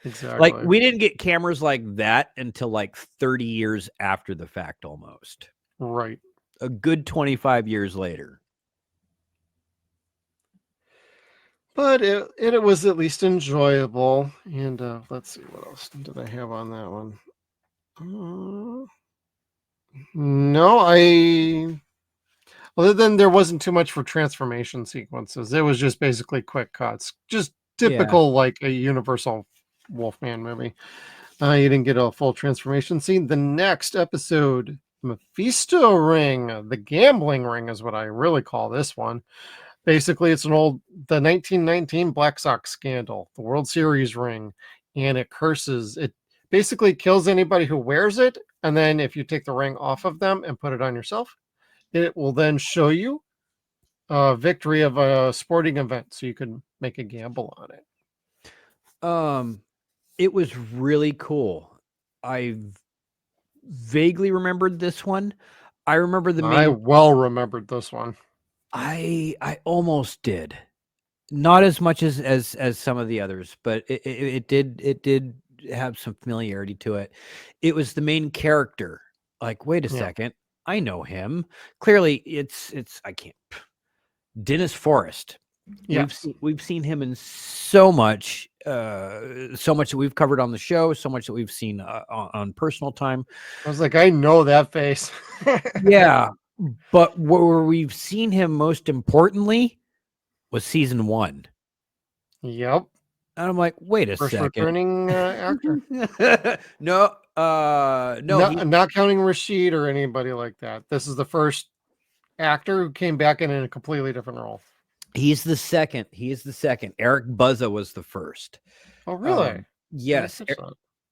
Exactly. Like, we didn't get cameras like that until like 30 years after the fact, almost. Right. A good 25 years later. But it was at least enjoyable. And let's see, what else did I have on that one? No, other than there wasn't too much for transformation sequences. It was just basically quick cuts. Just typical, like a Universal Wolfman movie. You didn't get a full transformation scene. The next episode, Mephisto Ring, the gambling ring is what I really call this one. Basically, it's the 1919 Black Sox scandal, the World Series ring, and it curses. It basically kills anybody who wears it, and then if you take the ring off of them and put it on yourself, it will then show you a victory of a sporting event, so you can make a gamble on it. It was really cool. I vaguely remembered this one. I remember I well remembered this one. I almost did, not as much as some of the others, but it did have some familiarity to it. It was the main character. Like, wait a second, I know him. Clearly, it's I can't. Dennis Forrest. Yes, we've seen him in so much that we've covered on the show, so much that we've seen on personal time. I was like, I know that face. Yeah. But where we've seen him most importantly was season 1. Yep. And I'm like, wait a First second. returning actor. No, Not counting Rashid or anybody like that. This is the first actor who came back in a completely different role. he's the second. He is the second. Eric Buzza was the first. Oh, really? Yes.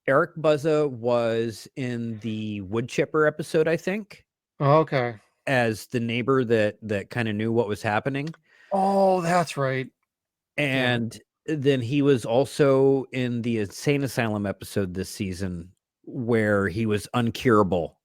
Eric Buzza was in the wood chipper episode, I think, Oh, okay. as the neighbor that kind of knew what was happening. Oh, that's right. And then he was also in the insane asylum episode this season where he was uncurable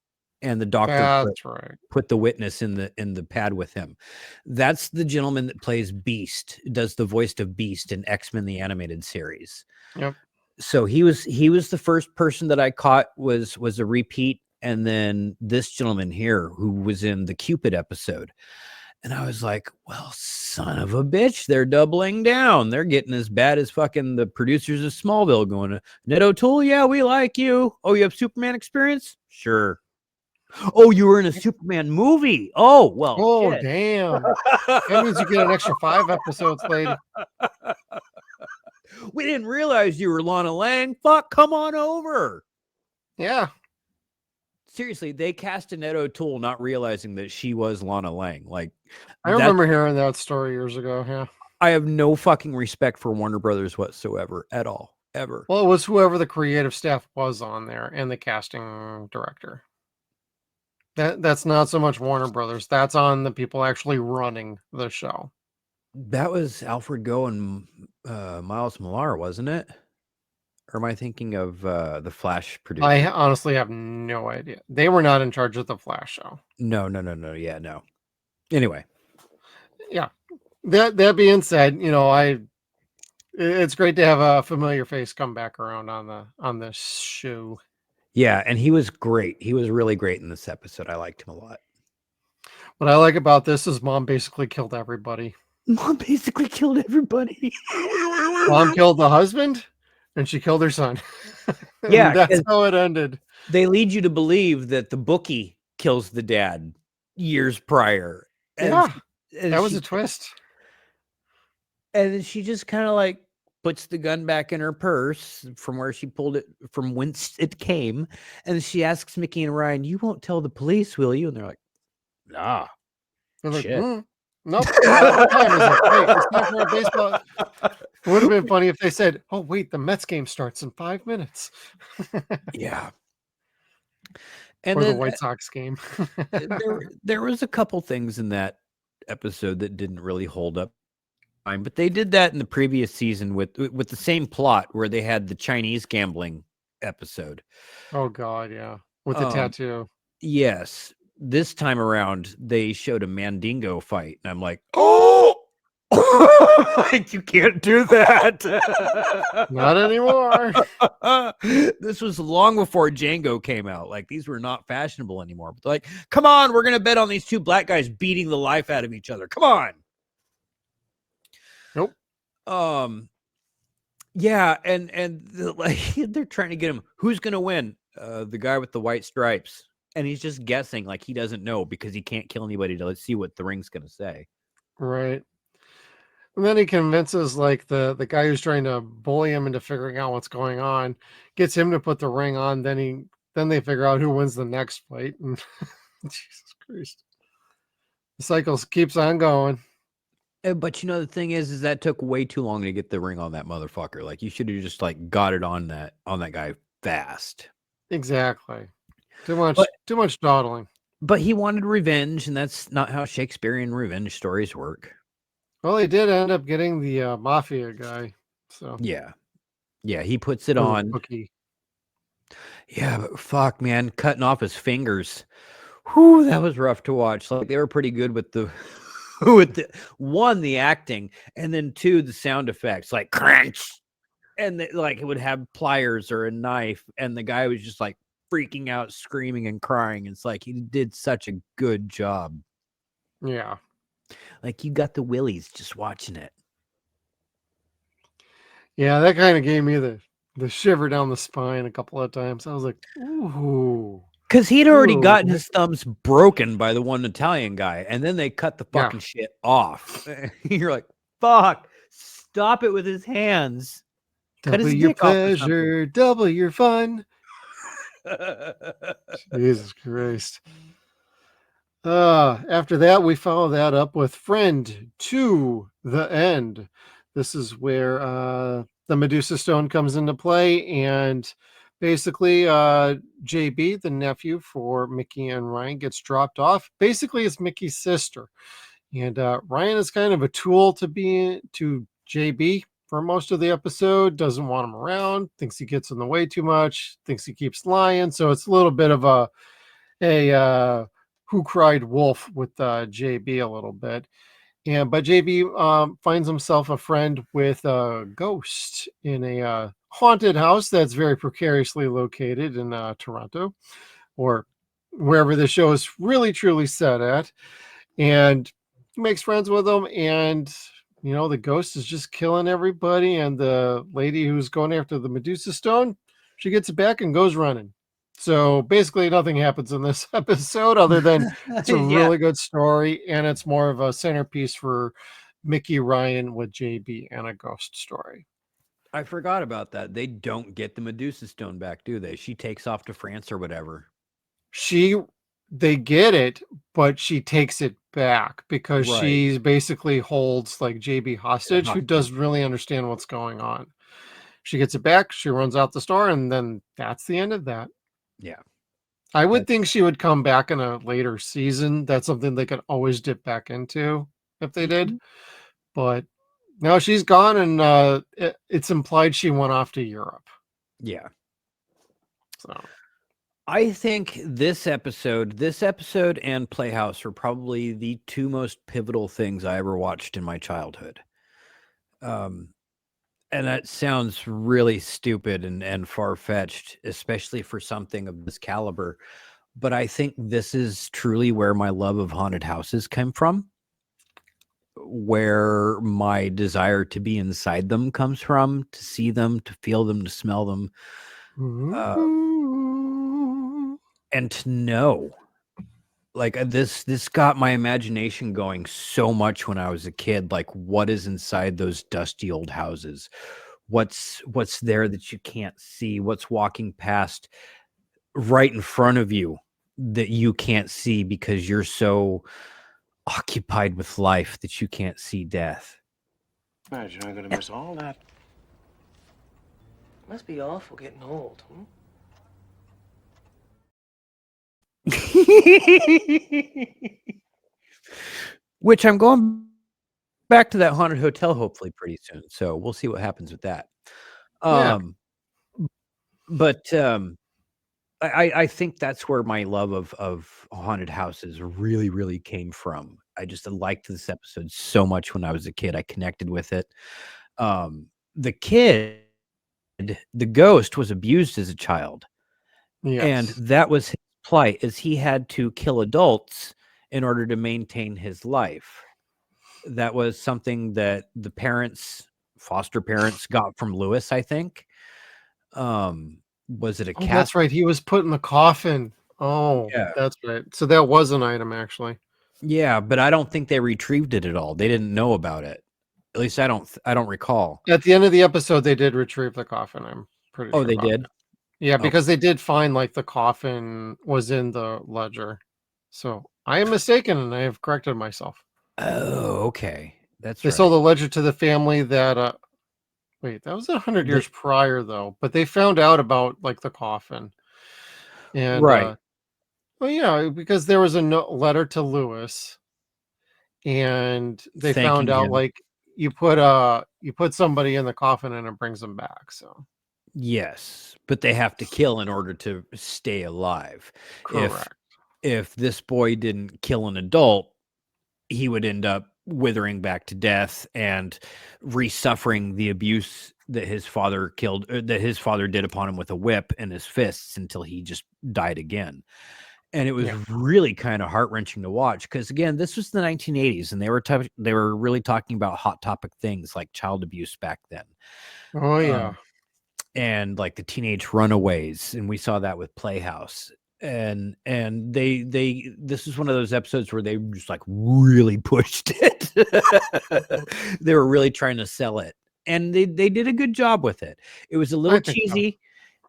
and the doctor That's right. put the witness in the pad with him. That's the gentleman that plays Beast, does the voice of Beast in X-Men the animated series. Yep. So he was the first person that I caught was a repeat, and then this gentleman here who was in the Cupid episode. And I was like, well, son of a bitch, they're doubling down. They're getting as bad as fucking the producers of Smallville going, Ned O'Toole, yeah, we like you. Oh, you have Superman experience? Sure. Oh, you were in a Superman movie. Oh, well. Oh, shit. damn. That means you get an extra 5 episodes, lady. We didn't realize you were Lana Lang. Fuck, come on over. Yeah. Seriously, they cast Annette O'Toole not realizing that she was Lana Lang. Like, I remember hearing that story years ago. Yeah. I have no fucking respect for Warner Brothers whatsoever at all, ever. Well, it was whoever the creative staff was on there and the casting director. That's not so much Warner Brothers. That's on the people actually running the show. That was Alfred Goh and Miles Millar, wasn't it? Or am I thinking of the Flash producer? I honestly have no idea. They were not in charge of the Flash show. No. Yeah, no. Anyway. Yeah. That being said, it's great to have a familiar face come back around on the show. Yeah, and he was great. He was really great in this episode. I liked him a lot. What I like about this is Mom basically killed everybody. Mom basically killed everybody. Mom killed the husband, and she killed her son. Yeah, that's how it ended. They lead you to believe that the bookie kills the dad years prior. And that was a twist. And then she just kind of like puts the gun back in her purse from where she pulled it from, whence it came. And she asks Mickey and Ryan, "You won't tell the police, will you?" And they're like, "Nah." They're like, shit. Nope. What time is it? Wait, it's time for a baseball. It would have been funny if they said, "Oh, wait, the Mets game starts in 5 minutes." Yeah. And or then the White Sox game. there was a couple things in that episode that didn't really hold up. But they did that in the previous season with the same plot where they had the Chinese gambling episode. Oh God, yeah. With the tattoo. Yes. This time around, they showed a Mandingo fight, and I'm like, oh, like, you can't do that. Not anymore. This was long before Django came out. Like, these were not fashionable anymore. But they're like, come on, we're gonna bet on these two black guys beating the life out of each other. Come on. Nope. Yeah, and like they're trying to get him. Who's gonna win? The guy with the white stripes. And he's just guessing, like he doesn't know because he can't kill anybody to let's see what the ring's gonna say. Right. And then he convinces like the guy who's trying to bully him into figuring out what's going on, gets him to put the ring on. Then they figure out who wins the next fight. And Jesus Christ, the cycle keeps on going. But the thing is that took way too long to get the ring on that motherfucker. Like you should have just like got it on that guy fast. Exactly. Too much dawdling. But he wanted revenge, and that's not how Shakespearean revenge stories work. Well, he did end up getting the mafia guy. So yeah, he puts it on. Bookie. Yeah, but fuck, man, cutting off his fingers. Whew, that was rough to watch. Like they were pretty good with the the acting, and then 2, the sound effects, like crunch, and like it would have pliers or a knife, and the guy was just like freaking out, screaming and crying. It's like he did such a good job. Yeah. Like you got the willies just watching it. Yeah, that kind of gave me the shiver down the spine a couple of times. I was like, ooh. Because he'd already gotten his thumbs broken by the one Italian guy, and then they cut the fucking shit off. You're like, fuck, stop it with his hands. Cut Double his your dick off or something. pleasure, double your fun. Jesus Christ. After that, we follow that up with Friend to the End. This is where the Medusa Stone comes into play, and basically JB, the nephew for Mickey and Ryan, gets dropped off. Basically, it's Mickey's sister. And Ryan is kind of a tool to JB for most of the episode, doesn't want him around, thinks he gets in the way too much, thinks he keeps lying. So it's a little bit of a who cried wolf with JB a little bit. But JB finds himself a friend with a ghost in a haunted house that's very precariously located in Toronto, or wherever the show is really truly set at. And he makes friends with them, and the ghost is just killing everybody. And the lady who's going after the Medusa Stone, she gets it back and goes running. So basically nothing happens in this episode other than it's a really good story, and it's more of a centerpiece for Mickey, Ryan with JB, and a ghost story. I forgot about that. They don't get the Medusa Stone back, do they? She takes off to France or whatever. They get it, but she takes it back because Right. she basically holds like JB hostage, who doesn't really understand what's going on. She gets it back, she runs out the store, and then that's the end of that. Yeah. I would think she would come back in a later season. That's something they could always dip back into if they did. But now she's gone, and it's implied she went off to Europe. Yeah. So I think this episode and Playhouse are probably the two most pivotal things I ever watched in my childhood. And that sounds really stupid and far-fetched, especially for something of this caliber. But I think this is truly where my love of haunted houses came from, where my desire to be inside them comes from, to see them, to feel them, to smell them, and to know. Like this got my imagination going so much when I was a kid. Like, what is inside those dusty old houses? What's there that you can't see? What's walking past right in front of you that you can't see because you're so occupied with life that you can't see death? Imagine I'm gonna miss all that. Must be awful getting old, hmm? Which I'm going back to that haunted hotel hopefully pretty soon, so we'll see what happens with that. But I think that's where my love of haunted houses really, really came from. I just liked this episode so much when I was a kid. I connected with it. The ghost was abused as a child. Yes. And that was his plight, is he had to kill adults in order to maintain his life. That was something that the foster parents got from Lewis, I think. Was it a cat? That's right. He was put in the coffin. Oh, Yeah. That's right. So that was an item, actually. Yeah, but I don't think they retrieved it at all. They didn't know about it. At least I don't recall. At the end of the episode, they did retrieve the coffin. I'm pretty sure. Oh, they about did? that. Yeah, because they did find like the coffin was in the ledger. So I am mistaken, and I have corrected myself. Oh, okay. That's They right. sold the ledger to the family that wait, that was 100 years prior though, but they found out about like the coffin. And Right. well, yeah, because there was a letter to Lewis, and they Thanking found out him. like you put somebody in the coffin and it brings them back. So Yes, but they have to kill in order to stay alive. correct. If this boy didn't kill an adult, he would end up withering back to death and resuffering the abuse that his father did upon him with a whip and his fists until he just died again. And it was really kind of heart-wrenching to watch because, again, this was the 1980s, and they were really talking about hot topic things like child abuse back then. Oh yeah. And like the teenage runaways, and we saw that with Playhouse. And this is one of those episodes where they just like really pushed it. They were really trying to sell it. and they did a good job with it. It was a I little think so. cheesy.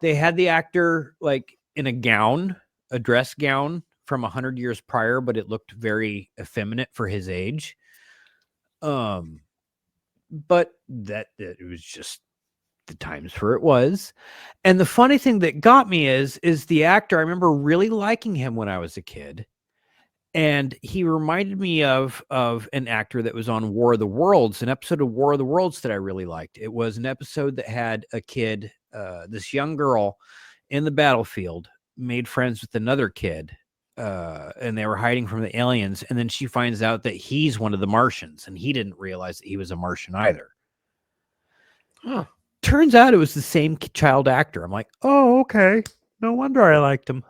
They had the actor like in a gown, a dress gown from 100 years prior, but it looked very effeminate for his age. But that it was just the times where it was. And the funny thing that got me is the actor. I remember really liking him when I was a kid. And he reminded me of an actor that was on War of the Worlds, an episode of War of the Worlds that I really liked. It was an episode that had a kid, this young girl in the battlefield, made friends with another kid, and they were hiding from the aliens. And then she finds out that he's one of the Martians, and he didn't realize that he was a Martian either. Huh. Turns out it was the same child actor. I'm like, oh, okay. No wonder I liked him.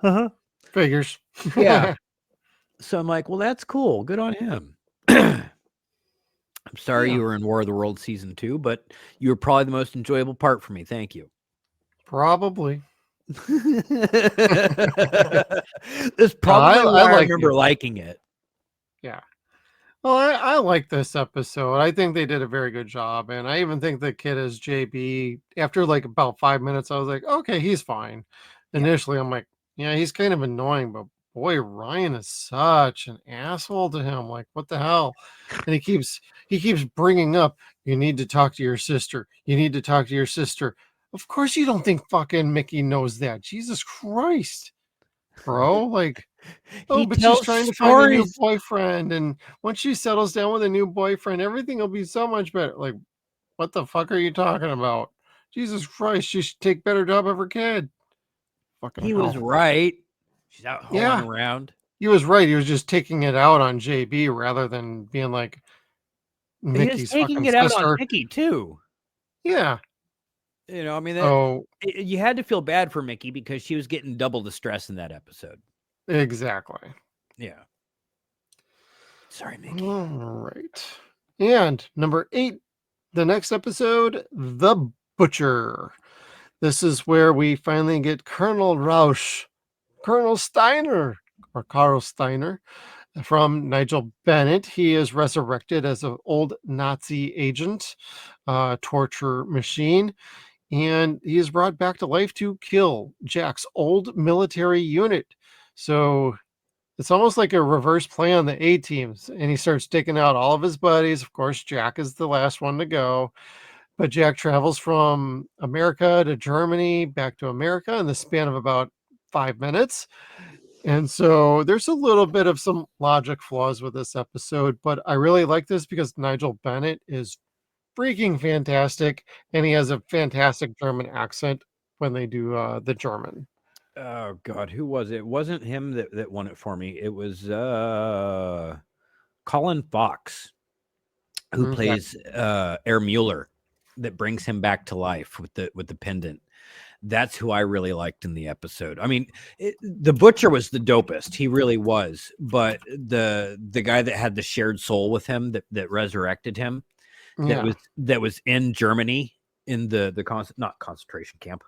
Figures. Yeah. So I'm like, well, that's cool. Good on him. I'm sorry you were in War of the Worlds season 2, but you were probably the most enjoyable part for me. Thank you. Probably. That's probably why I like remember it. liking it. Yeah. Well, I like this episode. I think they did a very good job. And I even think the kid as JB, after like about 5 minutes, I was like, okay, he's fine. Initially, I'm like, yeah, he's kind of annoying, but boy, Ryan is such an asshole to him. Like, what the hell? And he keeps bringing up, you need to talk to your sister. You need to talk to your sister. Of course you don't think fucking Mickey knows that. Jesus Christ, bro. Like, oh, but she's trying to find a new boyfriend. And once she settles down with a new boyfriend, everything will be so much better. Like, what the fuck are you talking about? Jesus Christ, she should take better job of her kid. Fucking He hell. was right. She's out hoeing around. He was right. He was just taking it out on JB rather than being like Mickey's He was taking fucking it out sister. on Mickey too. Yeah. You know, I mean, you had to feel bad for Mickey because she was getting double the stress in that episode. Exactly. Yeah. Sorry, Mickey. All right. And number 8, the next episode, The Butcher. This is where we finally get Colonel Rausch, Colonel Steiner, or Carl Steiner, from Nigel Bennett. He is resurrected as an old Nazi agent, torture machine, and he is brought back to life to kill Jack's old military unit. So it's almost like a reverse play on the A teams, and he starts taking out all of his buddies. Of course, Jack is the last one to go, but Jack travels from America to Germany, back to America in the span of about 5 minutes. And so there's a little bit of some logic flaws with this episode, but I really like this because Nigel Bennett is freaking fantastic, and he has a fantastic German accent when they do the German. Oh God, who was it? It wasn't him that won it for me. It was Colin Fox, who plays Herr Mueller, that brings him back to life with the pendant. That's who I really liked in the episode. I mean, the Butcher was the dopest. He really was. But the guy that had the shared soul with him that resurrected him, that was in Germany in not concentration camp,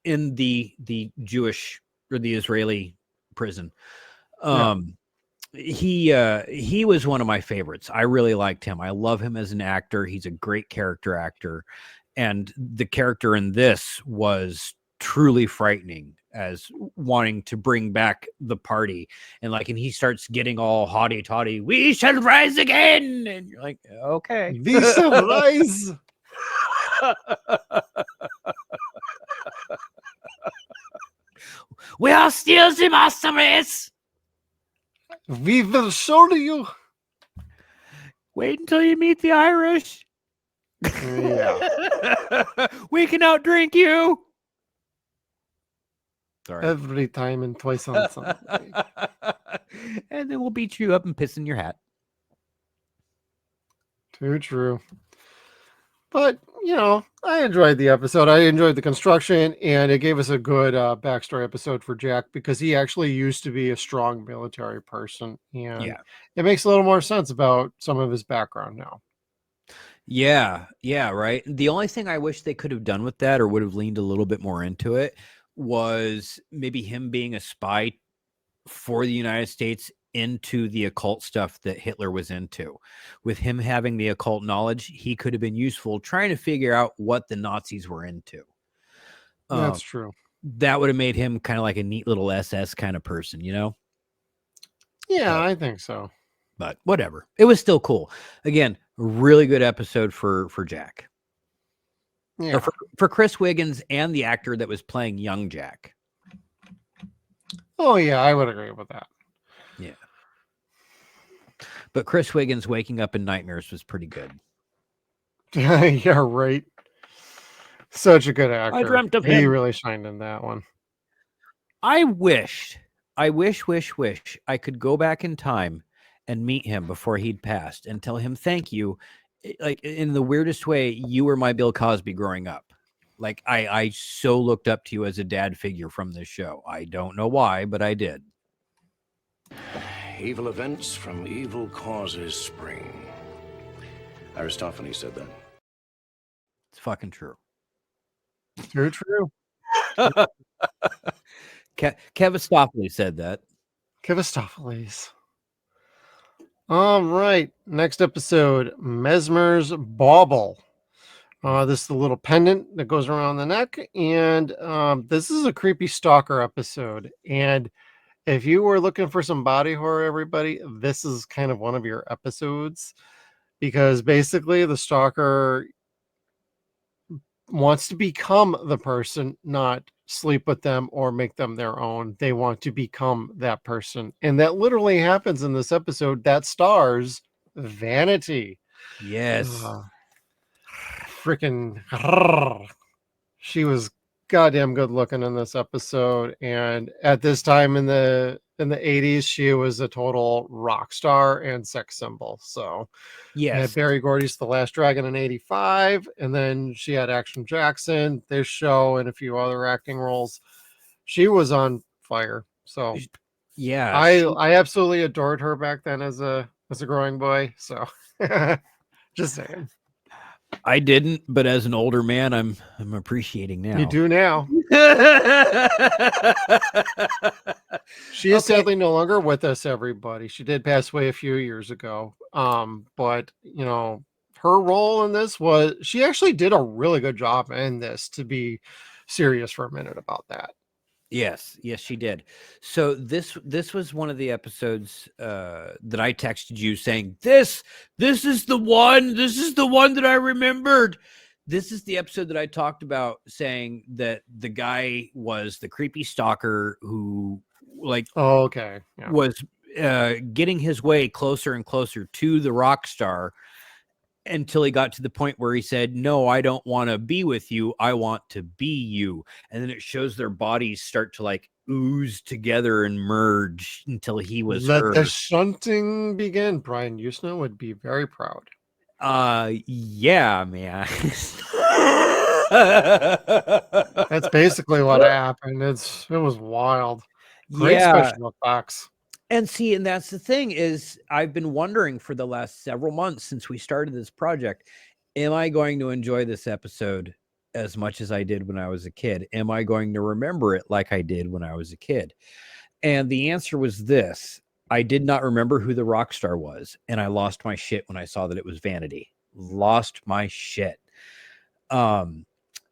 in the Jewish or the Israeli prison. He was one of my favorites. I really liked him. I love him as an actor. He's a great character actor. And the character in this was truly frightening, as wanting to bring back the party. And he starts getting all haughty toddy. We shall rise again. And you're like, okay. We shall rise. We are still the master race. We will show you. Wait until you meet the Irish. Yeah. We can outdrink you. Sorry. Every time and twice on Sunday. And then we'll beat you up and piss in your hat. Too true. But, I enjoyed the episode. I enjoyed the construction, and it gave us a good backstory episode for Jack, because he actually used to be a strong military person. And it makes a little more sense about some of his background now. Yeah, right. The only thing I wish they could have done with that, or would have leaned a little bit more into it, was maybe him being a spy for the United States into the occult stuff that Hitler was into. With him having the occult knowledge, he could have been useful trying to figure out what the Nazis were into. That's true. That would have made him kind of like a neat little SS kind of person, you know? Yeah, I think so. But whatever. It was still cool. Again, really good episode for Jack. Yeah. Or for Chris Wiggins and the actor that was playing young Jack. Oh, yeah, I would agree with that. Yeah. But Chris Wiggins waking up in nightmares was pretty good. Yeah, right. Such a good actor. I dreamt of He him. really shined in that one. I wish I could go back in time and meet him before he'd passed and tell him thank you. Like, in the weirdest way, you were my Bill Cosby growing up. Like, I so looked up to you as a dad figure from this show. I don't know why, but I did. Evil events from evil causes spring. Aristophanes said that. It's fucking true. True, true. Kevistopheles said that. Kevistopheles. All right. Next episode, Mesmer's Bauble. This is the little pendant that goes around the neck. And this is a creepy stalker episode. And if you were looking for some body horror, everybody, this is kind of one of your episodes. Because basically the stalker wants to become the person, not sleep with them or make them their own. They want to become that person. And that literally happens in this episode that stars Vanity. Yes. Freaking. She was goddamn good looking in this episode. And at this time in the 80s, she was a total rock star and sex symbol. So yes, had Barry Gordy's The Last Dragon in 85, and then she had Action Jackson, this show, and a few other acting roles. She was on fire. So yeah, I absolutely adored her back then as a growing boy. So just saying. I didn't, but as an older man, I'm appreciating now. You do now. She is sadly no longer with us, everybody. She did pass away a few years ago. But you know, her role in this was, she actually did a really good job in this, to be serious for a minute about that. Yes, she did. So this was one of the episodes that I texted you saying, this is the one that I remembered. This is the episode that I talked about, saying that the guy was the creepy stalker who, like, was getting his way closer and closer to the rock star until he got to the point where he said, no, I don't want to be with you. I want to be you. And then it shows their bodies start to like ooze together and merge until he was Let her. the shunting begin. Brian Usna would be very proud. Yeah, man. That's basically what happened. It was wild. Great special effects. And see, and that's the thing, is I've been wondering for the last several months since we started this project, am I going to enjoy this episode as much as I did when I was a kid? Am I going to remember it like I did when I was a kid? And the answer was this: I did not remember who the rock star was, and I lost my shit when I saw that it was Vanity. Lost my shit. I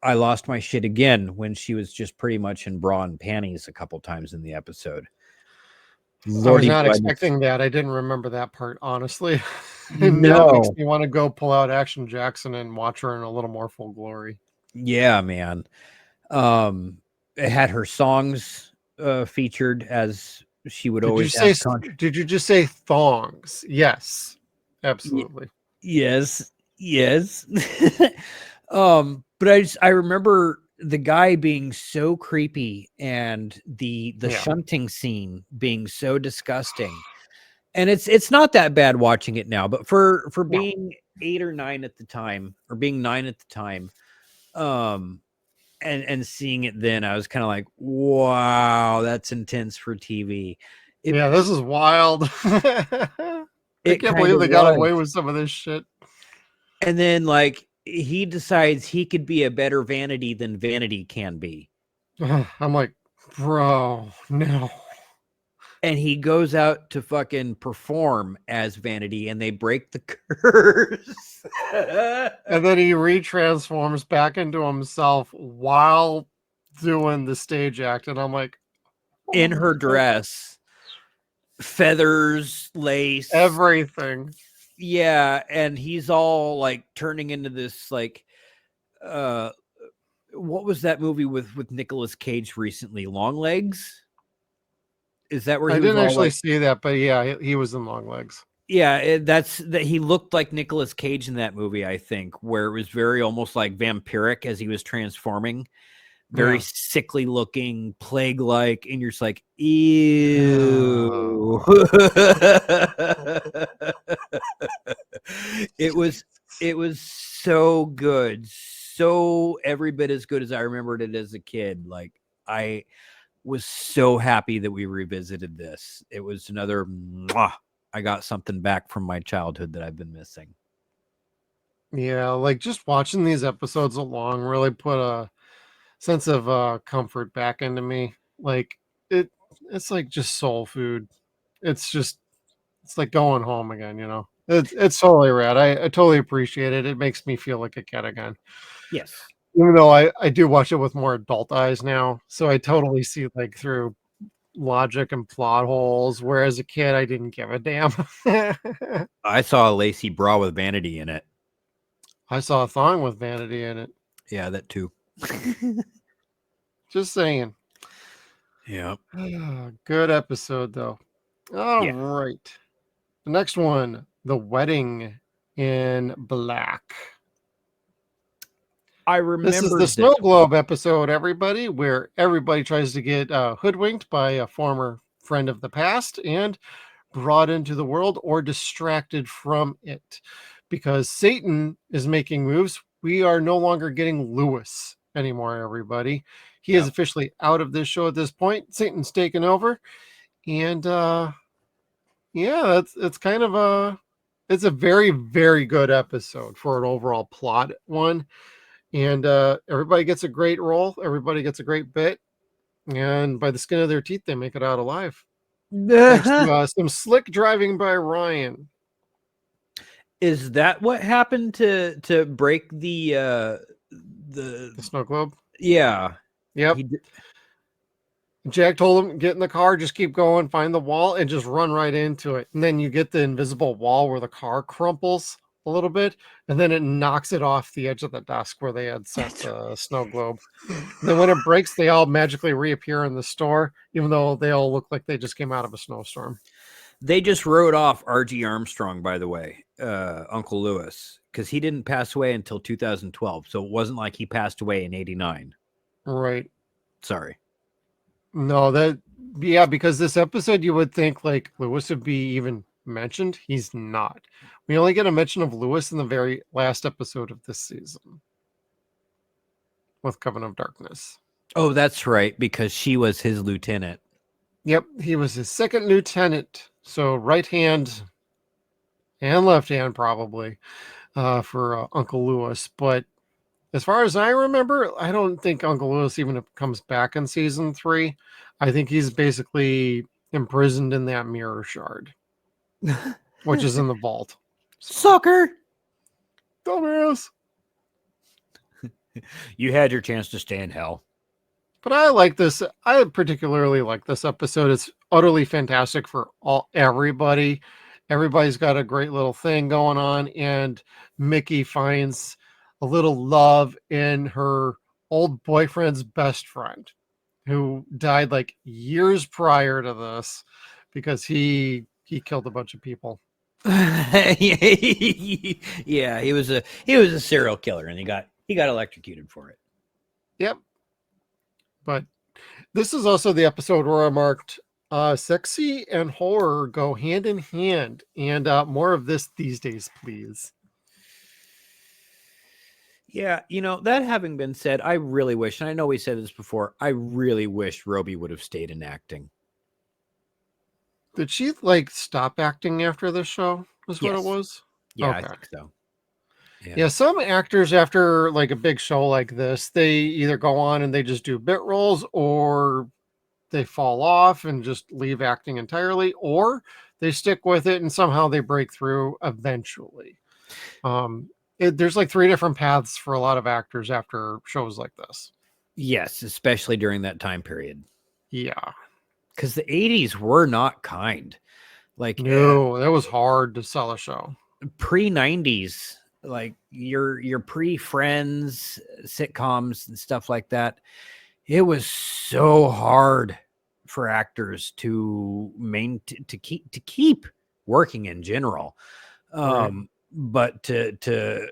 lost my shit again when she was just pretty much in bra and panties a couple times in the episode. I was not expecting that. I didn't remember that part, honestly. And No. that makes me want to go pull out Action Jackson and watch her in a little more full glory. Yeah, man. It had her songs featured, as she would always have. Did you just say thongs? Yes, absolutely. Yes. But I remember the guy being so creepy and the shunting scene being so disgusting. And it's not that bad watching it now, but for being 8 or 9 at the time, or being 9 at the time, and seeing it then, I was kind of like, wow, that's intense for TV. This is wild. I can't believe they got away with some of this shit. And then, like, he decides he could be a better Vanity than Vanity can be. I'm like, bro, no. and he goes out to fucking perform as Vanity, and they break the curse. And then he retransforms back into himself while doing the stage act. And I'm like, in her dress, feathers, lace, everything. Yeah, and he's all like turning into this like what was that movie with Nicolas Cage recently? Long Legs? Is that where he I was didn't all actually like, see that, but yeah, he was in Long Legs. yeah, that's that he looked like Nicolas Cage in that movie, I think, where it was very almost like vampiric as he was transforming, very sickly looking, plague like, and you're just like, ew. It was so good, so every bit as good as I remembered it as a kid. Like, I was so happy that we revisited this. It was another mwah. I got something back from my childhood that I've been missing. Yeah, like just watching these episodes along really put a sense of comfort back into me. Like it's like just soul food. It's like going home again, you know. It's totally rad. I totally appreciate it. It makes me feel like a kid again. Yes. Even though I do watch it with more adult eyes now. So I totally see like through logic and plot holes, whereas a kid I didn't give a damn. I saw a lacy bra with Vanity in it. I saw a thong with Vanity in it. Yeah, that too. Just saying. Yeah. Good episode though. All right. The next one, The Wedding in Black. I remember this is the Snow Globe episode, everybody, where everybody tries to get hoodwinked by a former friend of the past and brought into the world or distracted from it. Because Satan is making moves, we are no longer getting Lewis anymore, everybody. He is officially out of this show at this point. Satan's taken over. And yeah, it's kind of it's a very, very good episode for an overall plot one. And everybody gets a great role. Everybody gets a great bit. And by the skin of their teeth, they make it out alive. Thanks to some slick driving by Ryan. Is that what happened to break the Snow Globe? Yeah. Yep. Jack told him, get in the car, just keep going, find the wall, and just run right into it. And then you get the invisible wall where the car crumples a little bit, and then it knocks it off the edge of the desk where they had set the snow globe. And then when it breaks, they all magically reappear in the store, even though they all look like they just came out of a snowstorm. They just wrote off R.G. Armstrong, by the way, Uncle Lewis, because he didn't pass away until 2012. So it wasn't like he passed away in 89. Right. Sorry. No, because this episode you would think like Lewis would be even mentioned. He's not. We only get a mention of Lewis in the very last episode of this season with Coven of Darkness. Oh, that's right, because she was his lieutenant. Yep, he was his second lieutenant. So right hand and left hand probably for Uncle Lewis. But as far as I remember, I don't think Uncle Lewis even comes back in season 3. I think he's basically imprisoned in that mirror shard, which is in the vault. Sucker! Dumbass! You had your chance to stay in hell. But I like this. I particularly like this episode. It's utterly fantastic for everybody. Everybody's got a great little thing going on, and Mickey finds a little love in her old boyfriend's best friend, who died like years prior to this because he killed a bunch of people. Yeah, he was a serial killer, and he got electrocuted for it. Yep. But this is also the episode where I marked sexy and horror go hand in hand, and more of this these days, please. Yeah, that having been said, I really wish, and I know we said this before, I really wish Roby would have stayed in acting. Did she like stop acting after this show? Was what it was? Yeah, okay. I think so. Yeah, some actors after like a big show like this, they either go on and they just do bit roles, or they fall off and just leave acting entirely, or they stick with it and somehow they break through eventually. There's like 3 different paths for a lot of actors after shows like this. Yes, especially during that time period. Yeah. Because the 80s were not kind. Like, no, that was hard to sell a show. Pre-90s, like your pre-Friends sitcoms and stuff like that, it was so hard for actors to keep working in general. Right. But to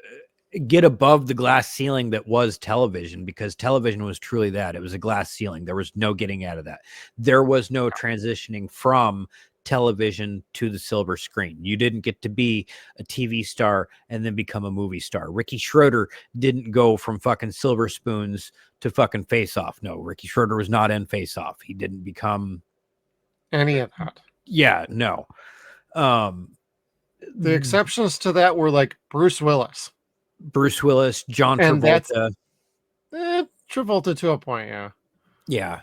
get above the glass ceiling that was television, because television was truly that. It was a glass ceiling. There was no getting out of that. There was no transitioning from television to the silver screen. You didn't get to be a TV star and then become a movie star. Ricky Schroeder didn't go from fucking Silver Spoons to fucking Face Off. No, Ricky Schroeder was not in Face Off. He didn't become any of that. Yeah, no. The exceptions to that were like Bruce Willis, John and Travolta. Travolta to a point, yeah. Yeah.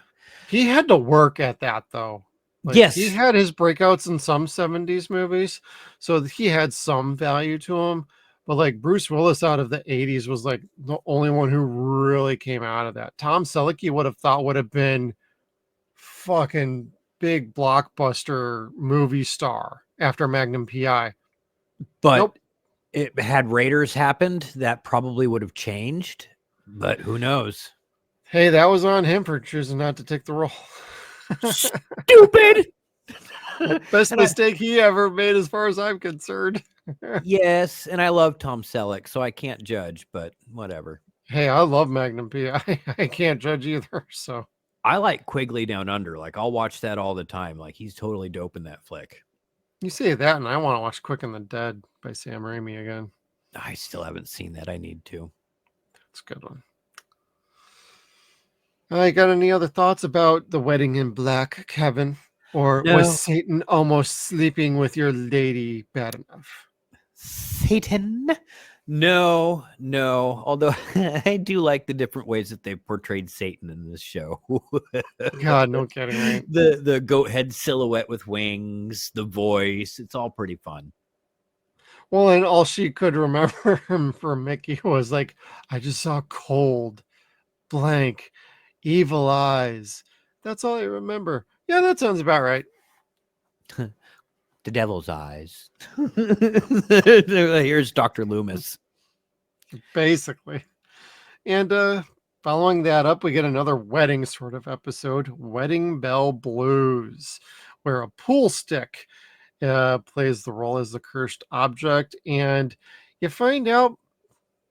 He had to work at that though. Like, yes. He had his breakouts in some 70s movies, so he had some value to him. But like Bruce Willis out of the 80s was like the only one who really came out of that. Tom Selleck you would have thought would have been fucking big blockbuster movie star after Magnum PI. But nope. It had Raiders happened, that probably would have changed. But who knows? Hey, that was on him for choosing not to take the role. Stupid. Best mistake he ever made as far as I'm concerned. Yes, and I love Tom Selleck, so I can't judge, but whatever. Hey, I love Magnum PI. I can't judge either, so. I like Quigley Down Under. Like, I'll watch that all the time. Like, he's totally dope in that flick. You say that, and I want to watch Quick and the Dead by Sam Raimi again. I still haven't seen that. I need to. It's a good one. I got any other thoughts about The Wedding in Black, Kevin? Or was Satan almost sleeping with your lady bad enough? Satan? No. Although I do like the different ways that they portrayed Satan in this show. God, no kidding, right? The goat head silhouette with wings, the voice, it's all pretty fun. Well, and all she could remember from Mickey was like, I just saw cold, blank, evil eyes. That's all I remember. Yeah, that sounds about right. The devil's eyes. Here's Dr. Loomis. Basically. And following that up, we get another wedding sort of episode, Wedding Bell Blues, where a pool stick plays the role as the cursed object. And you find out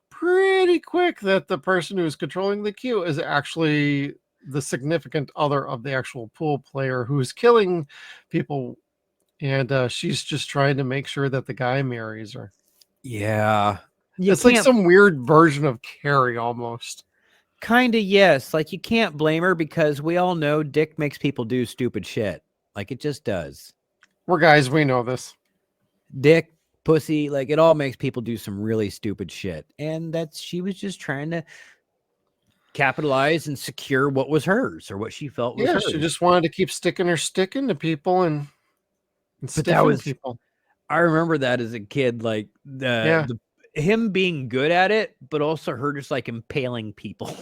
pretty quick that the person who's controlling the cue is actually the significant other of the actual pool player who's killing people. And she's just trying to make sure that the guy marries her. Yeah. It's like some weird version of Carrie almost. Kind of, yes. Like, you can't blame her because we all know dick makes people do stupid shit. Like, it just does. We're guys, we know this. Dick, pussy, like, it all makes people do some really stupid shit. And she was just trying to capitalize and secure what was hers or what she felt was hers. She just wanted to keep sticking her stick into people and stiffing people. I remember that as a kid, like him being good at it, but also her just like impaling people.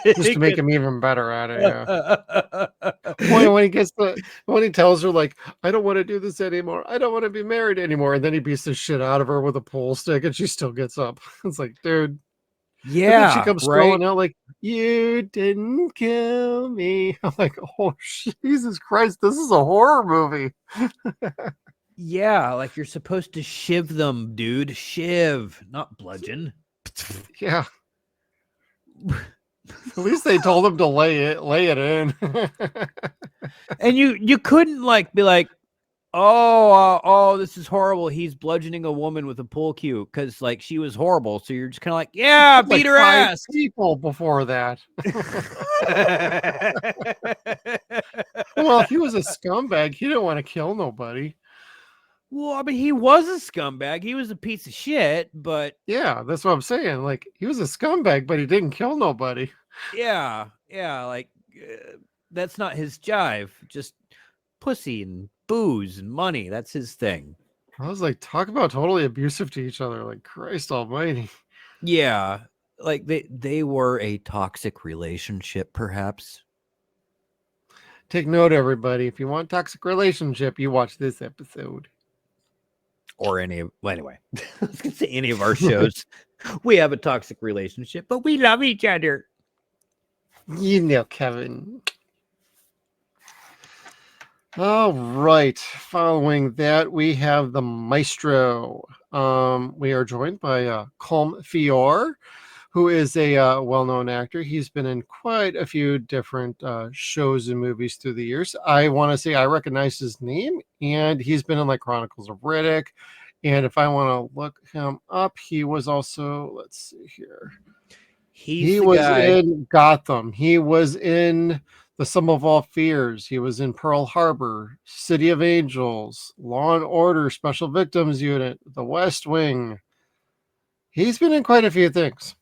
Just to make him even better at it. Yeah. when he tells her, like, I don't want to do this anymore. I don't want to be married anymore. And then he beats the shit out of her with a pool stick and she still gets up. It's like, dude. Yeah. She comes scrolling out like, you didn't kill me. I'm like, oh, Jesus Christ. This is a horror movie. Yeah. Like, you're supposed to shiv them, dude. Shiv, not bludgeon. Yeah. At least they told him to lay it in. And you couldn't like be like, oh, this is horrible. He's bludgeoning a woman with a pool cue because like she was horrible. So you're just kind of like, yeah, beat her ass. People before that. Well, if he was a scumbag, he didn't want to kill nobody. Well, I mean, he was a scumbag. He was a piece of shit, but yeah, that's what I'm saying. Like, he was a scumbag, but he didn't kill nobody. Yeah, like That's not his jive. Just pussy and booze and money. That's his thing. I was like, talk about totally abusive to each other. Like, Christ almighty. Yeah. Like they were a toxic relationship, perhaps. Take note, everybody. If you want toxic relationship, you watch this episode. Or any, well, anyway, I was gonna say any of our shows. We have a toxic relationship, but we love each other. You know, Kevin. All right. Following that, we have the Maestro. We are joined by Colm Fior, who is a well-known actor. He's been in quite a few different shows and movies through the years. I want to say I recognize his name, and he's been in like Chronicles of Riddick. And if I want to look him up, he was also, let's see here. He was in Gotham. He was in The Sum of All Fears. He was in Pearl Harbor, City of Angels, Law and Order, Special Victims Unit, The West Wing. He's been in quite a few things.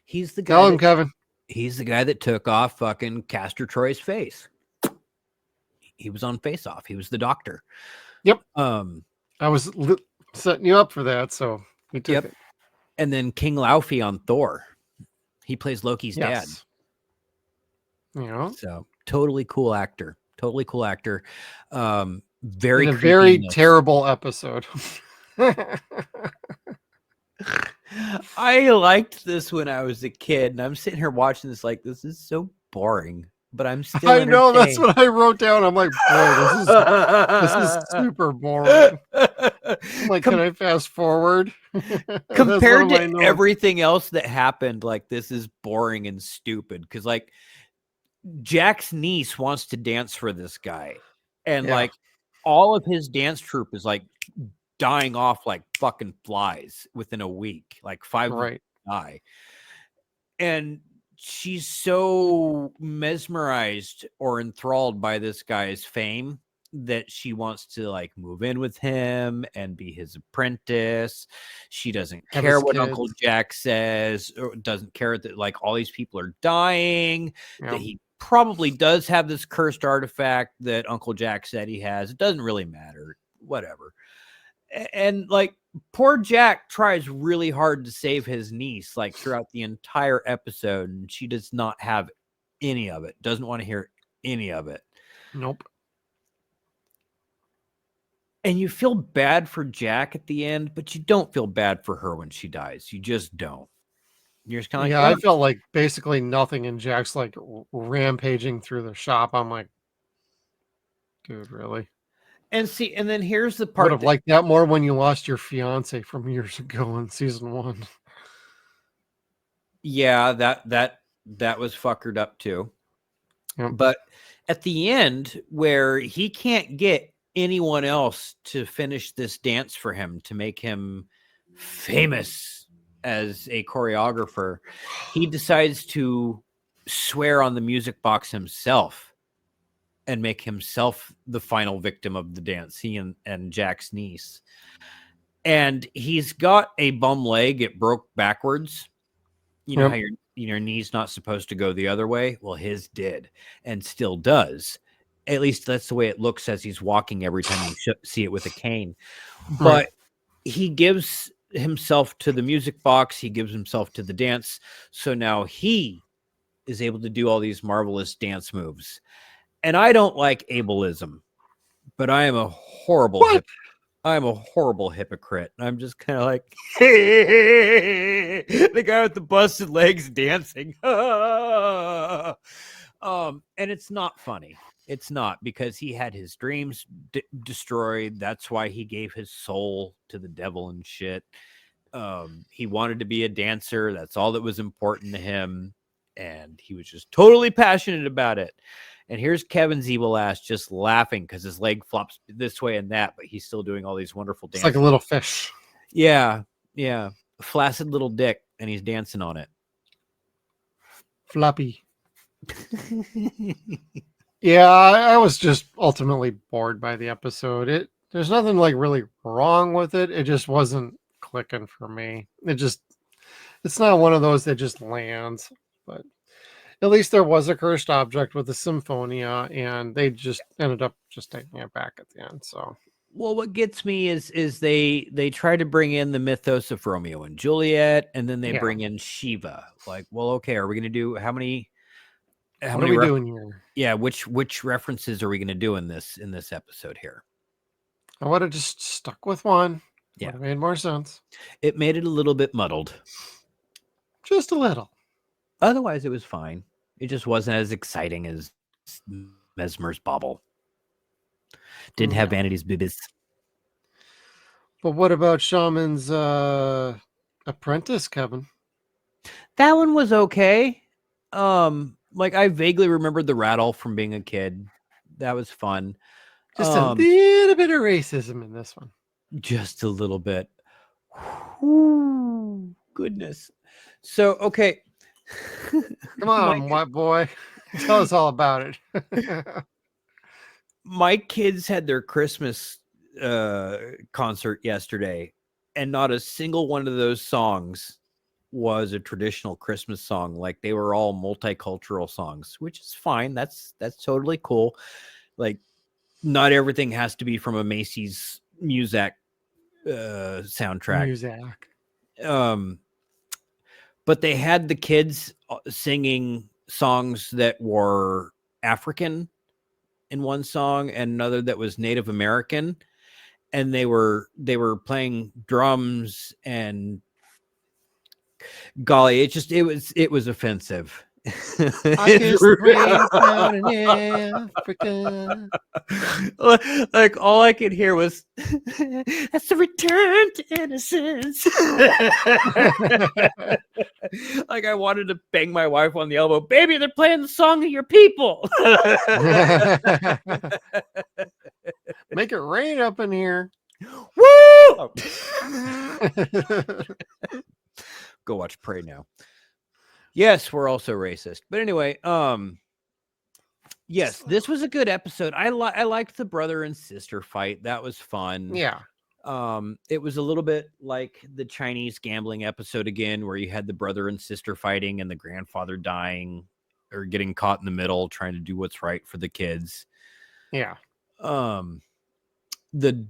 He's the guy. Tell him, Kevin. He's the guy that took off fucking Castor Troy's face. He was on Face Off. He was the doctor. Yep. I was setting you up for that, so we took it. And then King Laufey on Thor. He plays Loki's dad. You know, so totally cool actor. Totally cool actor. Very in a very terrible episode. I liked this when I was a kid, and I'm sitting here watching this like, this is so boring, but I'm still I know, that's what I wrote down. I'm like, boy, this is super boring. Like, can I fast forward? Compared to everything else that happened, like, this is boring and stupid, because like Jack's niece wants to dance for this guy, and like all of his dance troupe is like dying off like fucking flies within a week, like 5 die. And she's so mesmerized or enthralled by this guy's fame that she wants to like move in with him and be his apprentice. She doesn't care what Uncle Jack says, or doesn't care that like all these people are dying, that he probably does have this cursed artifact that Uncle Jack said he has. It doesn't really matter, whatever. And like poor Jack tries really hard to save his niece like throughout the entire episode, and she does not have any of it, doesn't want to hear any of it. Nope. And you feel bad for Jack at the end, but you don't feel bad for her when she dies. You just don't. You're just kind of like, I felt like basically nothing, and Jack's like rampaging through the shop. I'm like, dude, really? And see, and then here's the part. Would have liked that more when you lost your fiance from years ago in season 1. Yeah, that was fuckered up too. Yep. But at the end, where he can't get anyone else to finish this dance for him to make him famous as a choreographer, he decides to swear on the music box himself and make himself the final victim of the dance, he and Jack's niece. And he's got a bum leg. It broke backwards. You know how your knee's not supposed to go the other way? Well, his did, and still does. At least that's the way it looks as he's walking every time you see it with a cane. But he gives himself to the music box. He gives himself to the dance. So now he is able to do all these marvelous dance moves. And I don't like ableism, but I am a horrible hypocrite. I'm just kind of like the guy with the busted legs dancing. And it's not funny. It's not, because he had his dreams destroyed. That's why he gave his soul to the devil and shit. He wanted to be a dancer. That's all that was important to him. And he was just totally passionate about it. And here's Kevin's evil ass just laughing because his leg flops this way and that, but he's still doing all these wonderful dances. It's like a little fish. Yeah. A flaccid little dick, and he's dancing on it. Floppy. Yeah, I was just ultimately bored by the episode. There's nothing like really wrong with it. It just wasn't clicking for me. It's not one of those that just lands, but at least there was a cursed object with a symphonia, and they just ended up just taking it back at the end. So, well, what gets me is they try to bring in the mythos of Romeo and Juliet, and then they bring in Shiva. Like, well, okay, are we going to do how many? What are we doing here? Yeah, which references are we going to do in this episode here? I would have just stuck with one. Yeah, would have made more sense. It made it a little bit muddled, just a little. Otherwise, it was fine. It just wasn't as exciting as Mesmer's Bauble. Didn't have Vanity's Bibis. But what about Shaman's Apprentice, Kevin? That one was okay. Like I vaguely remembered the rattle from being a kid. That was fun. Just a little bit of racism in this one. Just a little bit. Ooh, goodness. So, okay. Come on, white boy. Tell us all about it. My kids had their Christmas concert yesterday, and not a single one of those songs was a traditional Christmas song. Like they were all multicultural songs, which is fine. That's totally cool. Like not everything has to be from a Macy's Muzak soundtrack. But they had the kids singing songs that were African in one song and another that was Native American, and they were playing drums, and golly, it was offensive. I guess raised down in Africa. Like all I could hear was that's the return to innocence. Like I wanted to bang my wife on the elbow. Baby, they're playing the song of your people. Make it rain up in here. Woo! Go watch Prey now. Yes, we're also racist. But anyway, yes, this was a good episode. I liked the brother and sister fight. That was fun. Yeah. It was a little bit like the Chinese gambling episode again, where you had the brother and sister fighting and the grandfather dying or getting caught in the middle, trying to do what's right for the kids. Yeah. The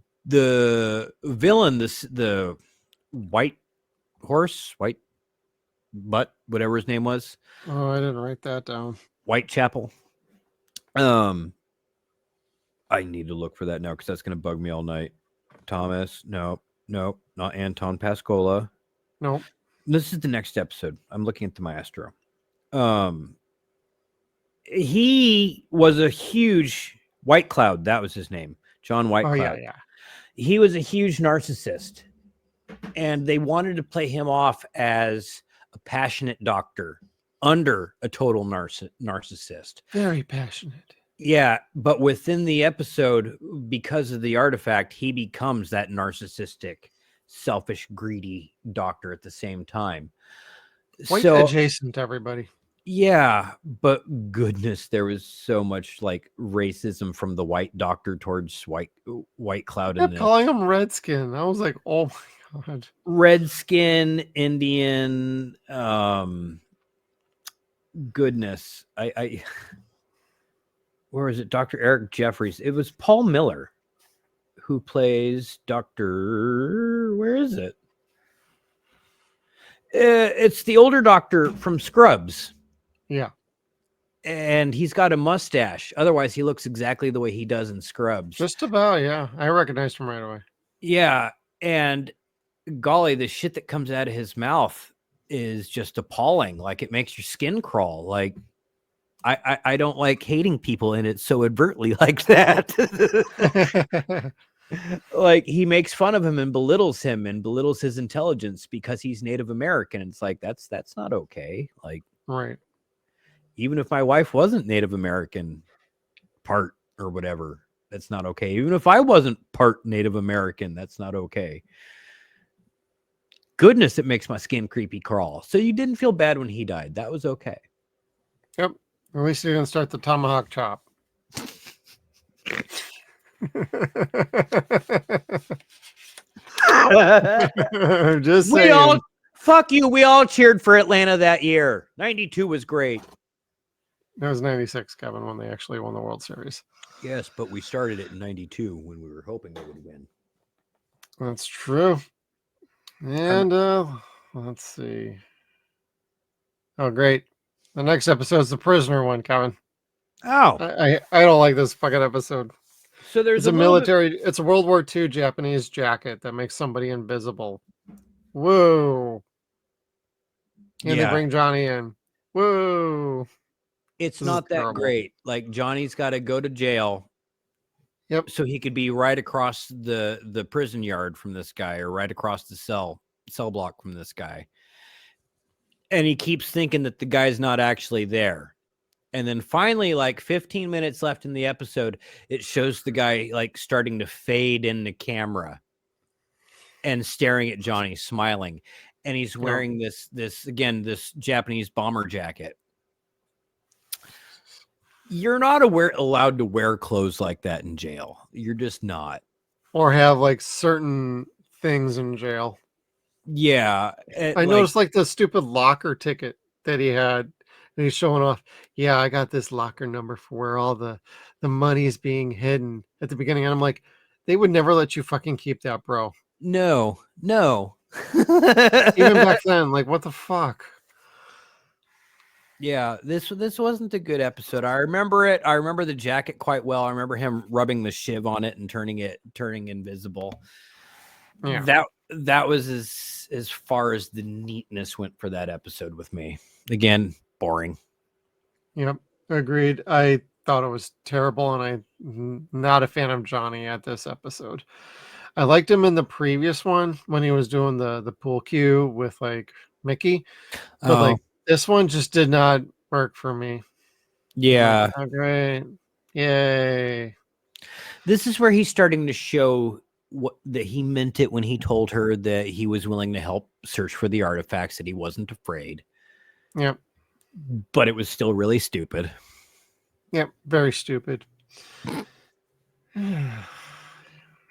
villain, the white horse, white butt, whatever his name was. Oh, I didn't write that down. Whitechapel. I need to look for that now because that's going to bug me all night. Thomas. Nope. Not Anton Pascola. Nope. This is the next episode. I'm looking at the maestro. He was a huge White Cloud. That was his name. John White Cloud. Oh, yeah. He was a huge narcissist. And they wanted to play him off as a passionate doctor under a total narcissist. Very passionate. Yeah, but within the episode, because of the artifact, he becomes that narcissistic, selfish, greedy doctor at the same time. White adjacent, everybody. Yeah, but goodness, there was so much like racism from the white doctor towards White Cloud. Kept calling him Redskin. I was like, oh my God. Redskin, Indian, goodness. I where is it? Dr. Eric Jeffries. It was Paul Miller who plays Dr. Where is it? It's the older doctor from Scrubs. Yeah. And he's got a mustache. Otherwise, he looks exactly the way he does in Scrubs. Just about, yeah. I recognized him right away. Yeah. And golly, the shit that comes out of his mouth is just appalling. Like it makes your skin crawl. Like I don't like hating people in it so overtly like that. Like he makes fun of him and belittles his intelligence because he's Native American. It's like that's not okay. Like right. Even if my wife wasn't Native American part or whatever, that's not okay. Even if I wasn't part Native American, that's not okay. Goodness, it makes my skin creepy crawl. So you didn't feel bad when he died. That was okay. Yep. At least you didn't start the tomahawk chop. Just saying. Fuck you. We all cheered for Atlanta that year. 92 was great. It was 96, Kevin, when they actually won the World Series. Yes, but we started it in 92 when we were hoping they would win. That's true. And let's see. Oh, great. The next episode is the prisoner one, Kevin. Oh, I don't like this fucking episode. so there's It's a little bit- military, it's a World War II Japanese jacket that makes somebody invisible. Whoa. And they Yeah. bring Johnny in. Whoa. It's This is not that terrible. great. Like Johnny's got to go to jail. Yep. So he could be right across the prison yard from this guy, or right across the cell block from this guy. And he keeps thinking that the guy's not actually there. And then finally, like 15 minutes left in the episode, it shows the guy like starting to fade in the camera and staring at Johnny, smiling. And he's wearing this Japanese bomber jacket. You're not allowed to wear clothes like that in jail. You're just not. Or have like certain things in jail. Yeah. I noticed like the stupid locker ticket that he had. And he's showing off, yeah, I got this locker number for where all the money is being hidden at the beginning. And I'm like, they would never let you fucking keep that, bro. No. Even back then, like, what the fuck? Yeah, this wasn't a good episode. I remember it. I remember the jacket quite well. I remember him rubbing the shiv on it and turning invisible. Yeah. That was as far as the neatness went for that episode with me. Again, boring. Yep, agreed. I thought it was terrible, and I'm not a fan of Johnny at this episode. I liked him in the previous one when he was doing the pool cue with like Mickey, but like this one just did not work for me. Yeah. Oh, great. Yay. This is where he's starting to show that he meant it when he told her that he was willing to help search for the artifacts, that he wasn't afraid. Yep. But it was still really stupid. Yep. Very stupid. I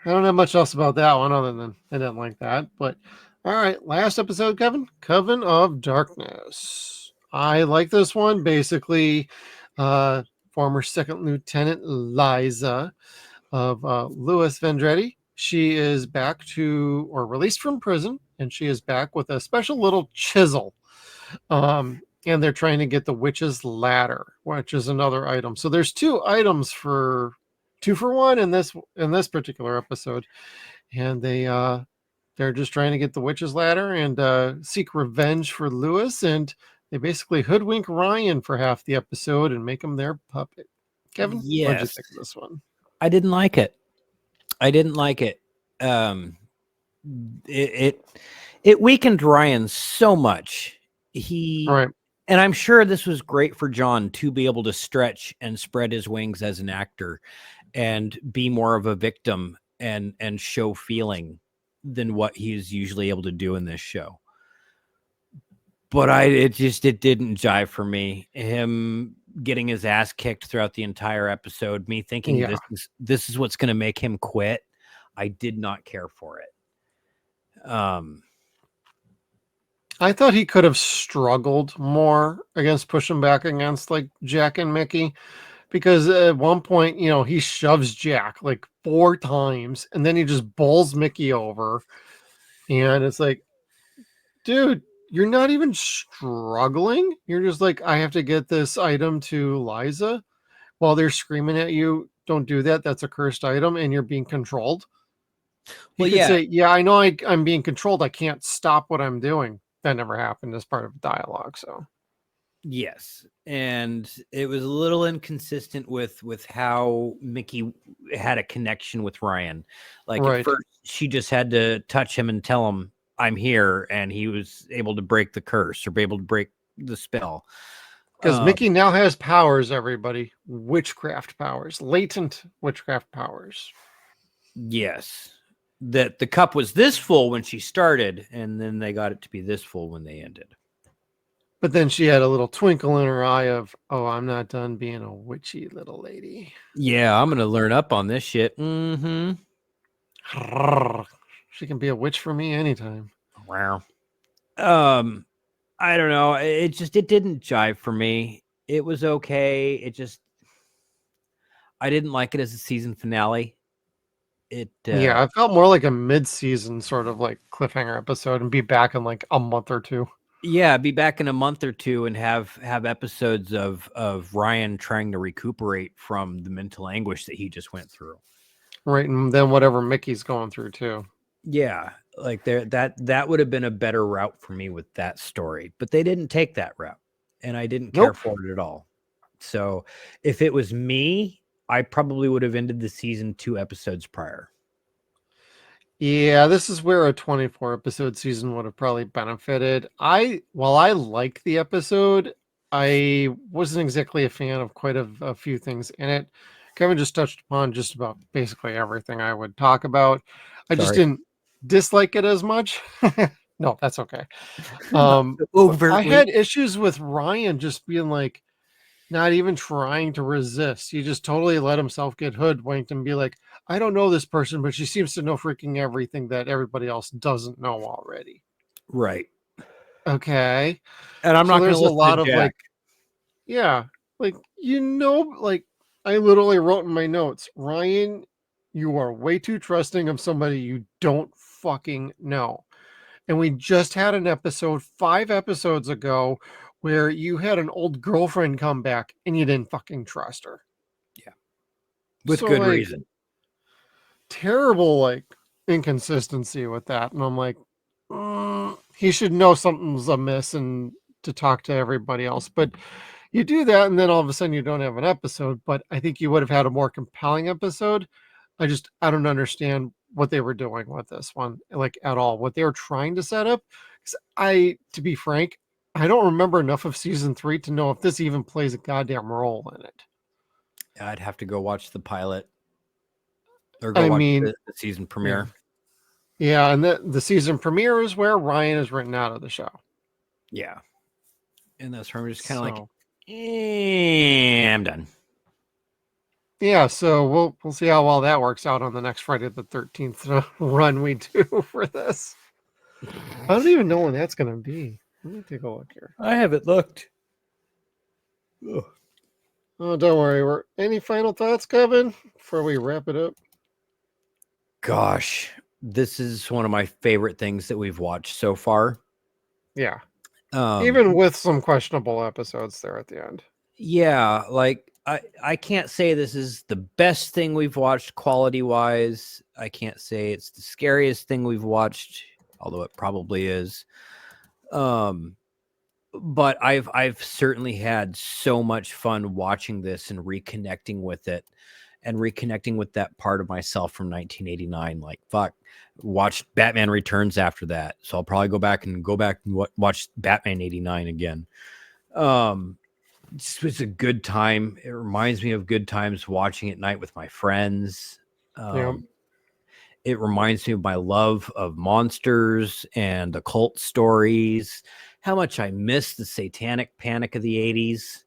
don't have much else about that one other than I didn't like that. But all right, last episode, Kevin, Coven of Darkness. I like this one. Basically, former Second Lieutenant Liza of Louis Vendretti. She is back released from prison, and she is back with a special little chisel. And they're trying to get the witch's ladder, which is another item. So there's two items for 2 for 1 in this particular episode, and they're just trying to get the witch's ladder and seek revenge for Lewis, and they basically hoodwink Ryan for half the episode and make him their puppet. Kevin, what'd you think of this one? I didn't like it. It weakened Ryan so much. Right. And I'm sure this was great for John to be able to stretch and spread his wings as an actor and be more of a victim and show feeling than what he's usually able to do in this show. But it didn't jive for me. Him getting his ass kicked throughout the entire episode, me thinking this is what's going to make him quit. I did not care for it. I thought he could have struggled more against pushing back against like Jack and Mickey, because at one point, he shoves Jack like 4 times and then he just bowls Mickey over. And it's like, dude, you're not even struggling. You're just like, I have to get this item to Liza while they're screaming at you. Don't do that. That's a cursed item and you're being controlled. Well, you could say, yeah, I know I'm being controlled. I can't stop what I'm doing. That never happened as part of dialogue. So yes, and it was a little inconsistent with how Mickey had a connection with Ryan. Like at first, she just had to touch him and tell him, "I'm here," and he was able to break the curse or be able to break the spell. Because Mickey now has powers. Everybody, witchcraft powers, latent witchcraft powers. Yes. That the cup was this full when she started, and then they got it to be this full when they ended. But then she had a little twinkle in her eye of, oh, I'm not done being a witchy little lady. Yeah, I'm going to learn up on this shit. Mm-hmm. She can be a witch for me anytime. Wow. I don't know. It didn't jive for me. It was okay. I didn't like it as a season finale. Yeah, it felt more like a mid-season sort of like cliffhanger episode, and be back in like a month or two. Yeah, be back in a month or two and have episodes of Ryan trying to recuperate from the mental anguish that he just went through. Right, and then whatever Mickey's going through too. Yeah, like that would have been a better route for me with that story, but they didn't take that route, and I didn't care for it at all. So, if it was me, I probably would have ended the season 2 episodes prior. Yeah, this is where a 24 episode season would have probably benefited. While I like the episode, I wasn't exactly a fan of quite a few things in it. Kevin just touched upon just about basically everything I would talk about. I just didn't dislike it as much. No, that's okay. I had issues with Ryan just being like, not even trying to resist. He just totally let himself get hoodwinked and be like, I don't know this person, but she seems to know freaking everything that everybody else doesn't know already. Right. Okay. And I'm not going to listen. There's a lot of Jack. like, yeah, like, like I literally wrote in my notes, Ryan, you are way too trusting of somebody you don't fucking know. And we just had an episode 5 episodes ago where you had an old girlfriend come back and you didn't fucking trust her. Yeah. With good like, reason. Terrible, like, inconsistency with that. And I'm like, he should know something's amiss and to talk to everybody else. But you do that, and then all of a sudden you don't have an episode. But I think you would have had a more compelling episode. I don't understand what they were doing with this one, like, at all. What they were trying to set up. To be frank, I don't remember enough of season 3 to know if this even plays a goddamn role in it. I'd have to go watch the pilot or go watch the season premiere. Yeah, and the season premiere is where Ryan is written out of the show. Yeah. And that's where I'm just kind of like, I'm done. Yeah, so we'll see how well that works out on the next Friday the 13th run we do for this. I don't even know when that's going to be. Let me take a look here. I haven't looked. Ugh. Oh, don't worry. Any final thoughts, Kevin, before we wrap it up? Gosh, this is one of my favorite things that we've watched so far. Yeah. Even with some questionable episodes there at the end. Yeah, like I can't say this is the best thing we've watched quality-wise. I can't say it's the scariest thing we've watched, although it probably is. But I've certainly had so much fun watching this and reconnecting with it and reconnecting with that part of myself from 1989. Like, fuck, watched Batman Returns after that. So I'll probably go back and watch Batman 89 again. It's a good time. It reminds me of good times watching at night with my friends. It reminds me of my love of monsters and occult stories, how much I miss the satanic panic of the 80s,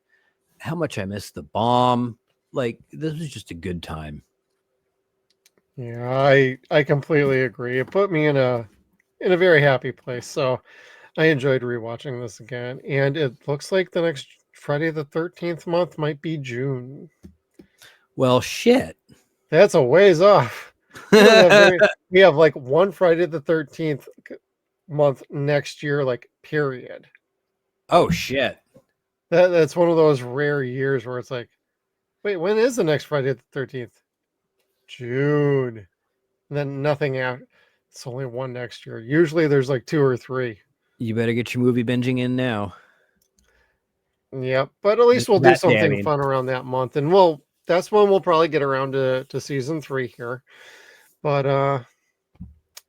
how much I miss the bomb. Like, this was just a good time. Yeah, I completely agree. It put me in a very happy place. So I enjoyed rewatching this again. And it looks like the next Friday the 13th month might be June. Well, shit. That's a ways off. We have like one Friday the 13th month next year, like, period. Oh, shit. That's one of those rare years where it's like, wait, when is the next Friday the 13th? June. And then nothing after. It's only one next year. Usually there's like 2 or 3. You better get your movie binging in now. Yep, but at least we'll do something fun around that month, and that's when we'll probably get around to season 3 here. But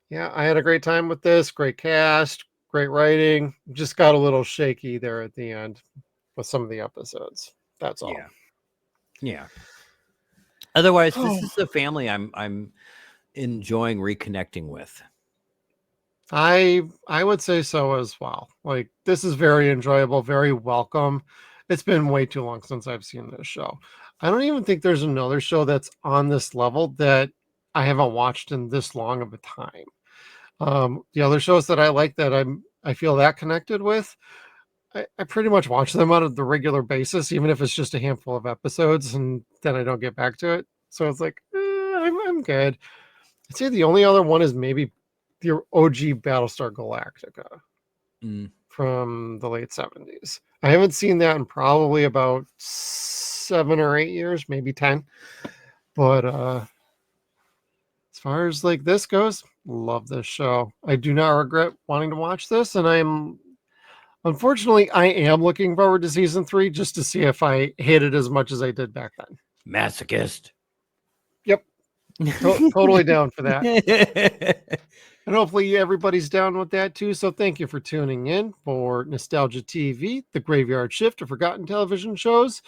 yeah, I had a great time with this. Great cast, great writing. Just got a little shaky there at the end with some of the episodes. That's all. Yeah. Otherwise, this is the family I'm enjoying reconnecting with. I would say so as well. Like, this is very enjoyable, very welcome. It's been way too long since I've seen this show. I don't even think there's another show that's on this level that I haven't watched in this long of a time. The other shows that I like that I feel that connected with I pretty much watch them on the regular basis, even if it's just a handful of episodes, and then I don't get back to it. So it's like, I'm good. I'd say the only other one is maybe the OG Battlestar Galactica from the late 70s. I haven't seen that in probably about 7 or 8 years, maybe 10. But as far as like this goes, love this show. I do not regret wanting to watch this, and unfortunately, I am looking forward to season 3 just to see if I hate it as much as I did back then. Masochist. Yep. Totally down for that. And hopefully everybody's down with that too. So thank you for tuning in for Nostalgia TV, the Graveyard Shift of Forgotten Television Shows.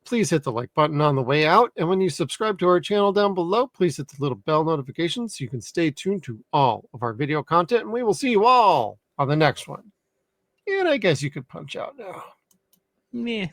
Please hit the like button on the way out. And when you subscribe to our channel down below, please hit the little bell notification so you can stay tuned to all of our video content. And we will see you all on the next one. And I guess you could punch out now. Meh.